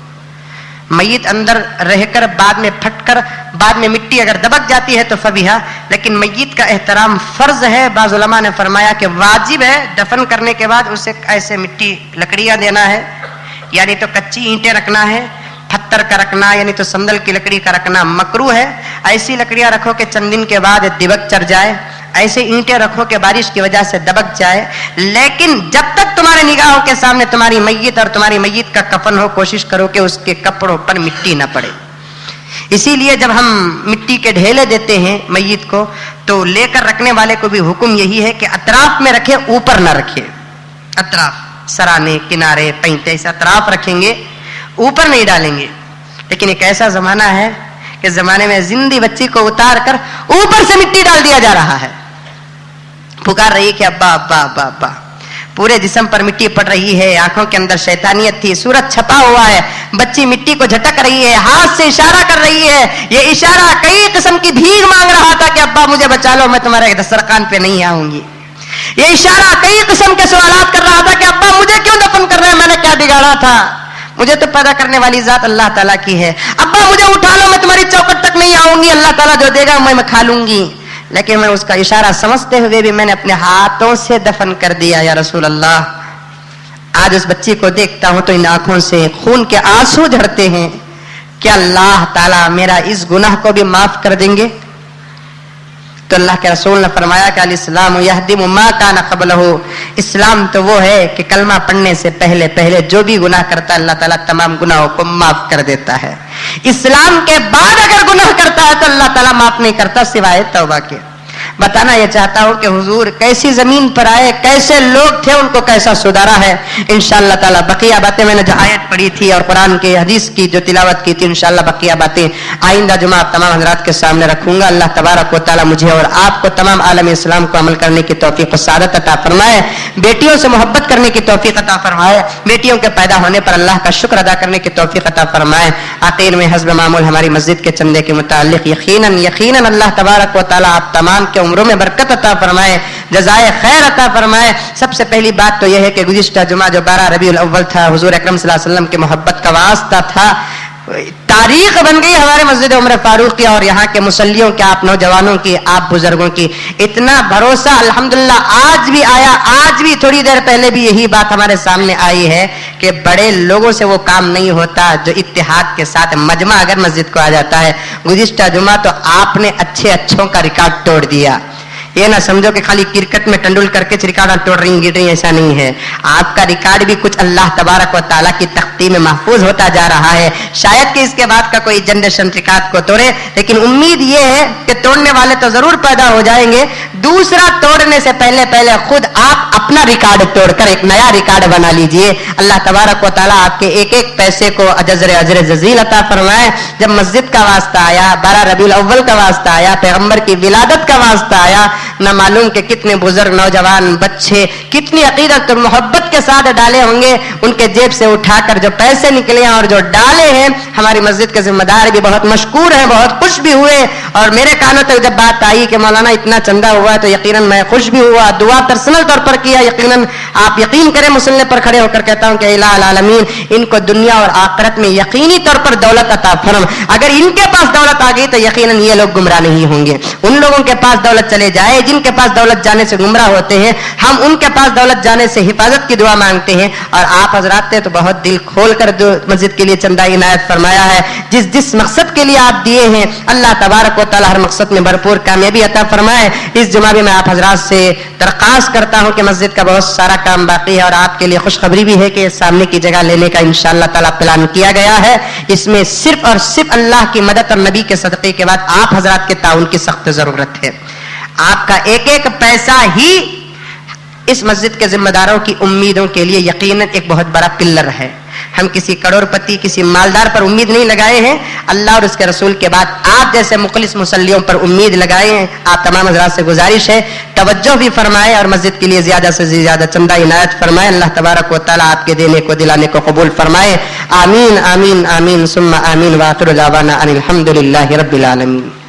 मैयत अंदर रहकर बाद में फटकर बाद में मिट्टी अगर दबक जाती है तो फबिहा, लेकिन मैयत का एहतराम फर्ज है। बाज़ उलमा ने फरमाया कि वाजिब है, दफन करने के बाद उसे ऐसे मिट्टी लकड़ियां देना है, यानी तो कच्ची ईंटें रखना है, पत्थर का रखना यानी तो संदल की लकड़ी का रखना मकरूह है। ऐसी लकड़ियां रखो कि चंद दिन के बाद दिबक चढ़ जाए, ऐसे ईंटें रखो कि बारिश की वजह से दबक जाए। लेकिन जब तक तुम्हारे निगाहों के सामने तुम्हारी मैयत और तुम्हारी मैयत का कफन हो, कोशिश करो कि उसके कपड़ों पर मिट्टी ना पड़े। इसीलिए जब हम मिट्टी के ढेले देते हैं मैयत को तो लेकर रखने वाले को भी हुक्म यही है कि अतराफ में रखे, ऊपर ना रखे। अतराफ, सराने, किनारे, पैंते, ऐसे अतराफ रखेंगे, ऊपर नहीं डालेंगे। लेकिन एक ऐसा जमाना है कि जमाने में जिंदी बच्ची को उतार कर ऊपर से मिट्टी डाल दिया जा रहा है। पुकार रही कि अब्बा अब्बा अब्बा अब्बा। पूरे जिस्म पर मिट्टी पड़ रही है, आंखों के अंदर शैतानियत थी, सूरज छपा हुआ है, बच्ची मिट्टी को झटक रही है, हाथ से इशारा कर रही है। ये इशारा कई किस्म की भीख मांग रहा था कि अब्बा मुझे बचा लो, मैं तुम्हारे दस्तरखान पे नहीं आऊंगी। ये इशारा कई किस्म के सवालात कर रहा था कि अब्बा मुझे क्यों दफन कर रहे हैं, मैंने क्या बिगाड़ा था, मुझे तो पैदा करने वाली जात अल्लाह ताला की है। अब्बा मुझे उठा लो, मैं तुम्हारी चौखट तक नहीं आऊंगी, अल्लाह ताला जो देगा मैं खा लूंगी। लेकिन मैं उसका इशारा समझते हुए भी मैंने अपने हाथों से दफन कर दिया या रसूल अल्लाह। आज उस बच्ची को देखता हूं तो इन आंखों से खून के आंसू झड़ते हैं। क्या अल्लाह ताला मेरा इस गुनाह को भी माफ कर देंगे? तो अल्लाह के रसूल ने फरमाया कि अल इस्लाम यहदिमु मा काना क़ब्लहु, इस्लाम तो वो है कि कलमा पढ़ने से पहले पहले जो भी गुनाह करता है अल्लाह ताला तमाम गुनाहों को माफ कर देता है। इस्लाम के बाद अगर गुनाह करता है तो अल्लाह ताला माफ नहीं करता सिवाय तौबा के। बताना यह चाहता हूं कि हुजूर कैसी जमीन पर आए, कैसे लोग थे, उनको कैसा सुधारा है। इंशाअल्लाह ताला बकिया बातें मैंने जो आयत पढ़ी थी और कुरान के हदीस की जो तिलावत की थी, इंशाअल्लाह बकिया बातें आइंदा जुमा तमाम हजरात के सामने रखूंगा। अल्लाह तबारक व तआला मुझे और आपको तमाम आलम इस्लाम को अमल करने की तौफीक व सआदत अता फरमाए, बेटियों से मोहब्बत करने की तौफीक अता फरमाए, बेटियों के पैदा होने पर अल्लाह का शुक्र अदा करने की तौफीक अता फरमाए। आखिर में हस्ब मामूल हमारी मस्जिद के चंदे के मुताल्लिक यकीनन अल्लाह तबारक व तआला आप तमाम के उम्रों में बरकत अता फरमाए, जज़ाए खैर अता फरमाए। सबसे पहली बात तो यह है कि गुज़िश्ता जुमा जो 12 रबीउल अव्वल था, हुजूर अकरम सल्लल्लाहु अलैहि वसल्लम की मोहब्बत का वास्ता था, तारीख बन गई हमारे मस्जिद उमर फारूक की और यहाँ के मुसल्लियों की, आप नौजवानों की, आप बुजुर्गों की। इतना भरोसा अल्हम्दुलिल्लाह आज भी आया। आज भी थोड़ी देर पहले भी यही बात हमारे सामने आई है कि बड़े लोगों से वो काम नहीं होता जो इत्तेहाद के साथ मजमा अगर मस्जिद को आ जाता है। गुज़िश्ता जुमा तो आपने अच्छों का रिकॉर्ड तोड़ दिया। ये ना समझो कि खाली क्रिकेट में तेंदुलकर के रिकॉर्ड तोड़ रही गिर रही, ऐसा नहीं है। आपका रिकॉर्ड भी कुछ अल्लाह तबारक व तआला की तख्ती में महफूज होता जा रहा है। शायद कि इसके बाद का कोई जनरेशन रिकॉर्ड को तोड़े, लेकिन उम्मीद ये है कि तोड़ने वाले तो जरूर पैदा हो जाएंगे। दूसरा तोड़ने से पहले पहले खुद आप अपना रिकॉर्ड तोड़कर एक नया रिकॉर्ड बना लीजिए। अल्लाह तबारक व तआला आपके एक एक पैसे को अजर जजील अता फरमाए। जब मस्जिद का वास्ता आया, 12 रबीउल अव्वल का वास्ता आया, पैगंबर की विलादत का वास्ता आया, न मालूम कि कितने बुजुर्ग नौजवान बच्चे कितनी अकीदत और मोहब्बत के साथ डाले होंगे। उनके जेब से उठाकर जो पैसे निकले और जो डाले हैं, हमारी मस्जिद के जिम्मेदार भी बहुत मशकूर हैं, बहुत खुश भी हुए। और मेरे कानों तक जब बात आई कि मौलाना इतना चंदा हुआ है तो यकीनन मैं खुश भी हुआ, दुआ पर्सनल तौर पर किया। यकीनन आप यकीन करें, मुसल्ले पर खड़े होकर कहता हूं कि इलाह आलमीन इनको दुनिया और आखिरत में यकीनी तौर पर दौलत अता फरम। अगर इनके पास दौलत आ गई तो यकीनन ये लोग गुमराह नहीं होंगे। उन लोगों के पास दौलत चले जाए जिनके पास दौलत जाने से गुमराह होते हैं, हम उनके पास दौलत जाने से हिफाजत की दुआ मांगते हैं। और आप हजरात ने तो बहुत दिल खोल कर जो मस्जिद के लिए चंदा इनायत फरमाया है, जिस जिस मकसद के लिए आप दिए हैं, अल्लाह तबारक व तआला हर मकसद में भरपूर कामयाबी अता फरमाए। इस जुमा में मैं आप हजरात से दरख्वास्त करता हूं कि मस्जिद का बहुत सारा काम बाकी है और आपके लिए खुशखबरी भी है कि सामने की जगह लेने का इंशाअल्लाह ताला प्लान किया गया है। इसमें सिर्फ और सिर्फ अल्लाह की मदद और नबी के सदक़े के बाद आप हजरात के ताउन की सख्त जरूरत है। आपका एक एक पैसा ही इस मस्जिद के जिम्मेदारों की उम्मीदों के लिए यकीनन एक बहुत बड़ा पिल्लर है। हम किसी करोड़पति, किसी मालदार पर उम्मीद नहीं लगाए हैं, अल्लाह और उसके रसूल के बाद आप जैसे मुखलिस मुसल्लियों पर उम्मीद लगाए हैं। आप तमाम हज़रात से गुजारिश है तवज्जो भी फरमाए और मस्जिद के लिए ज्यादा से ज्यादा चंदा इनायत फरमाए। अल्लाह तबारक व तआला आपके देने को दिलाने को कबूल फरमाए। आमीन आमीन आमीन सुम्मा आमीन। व आखिरु दावाना अनिल हम्दुलिल्लाहि रब्बिल आलमीन।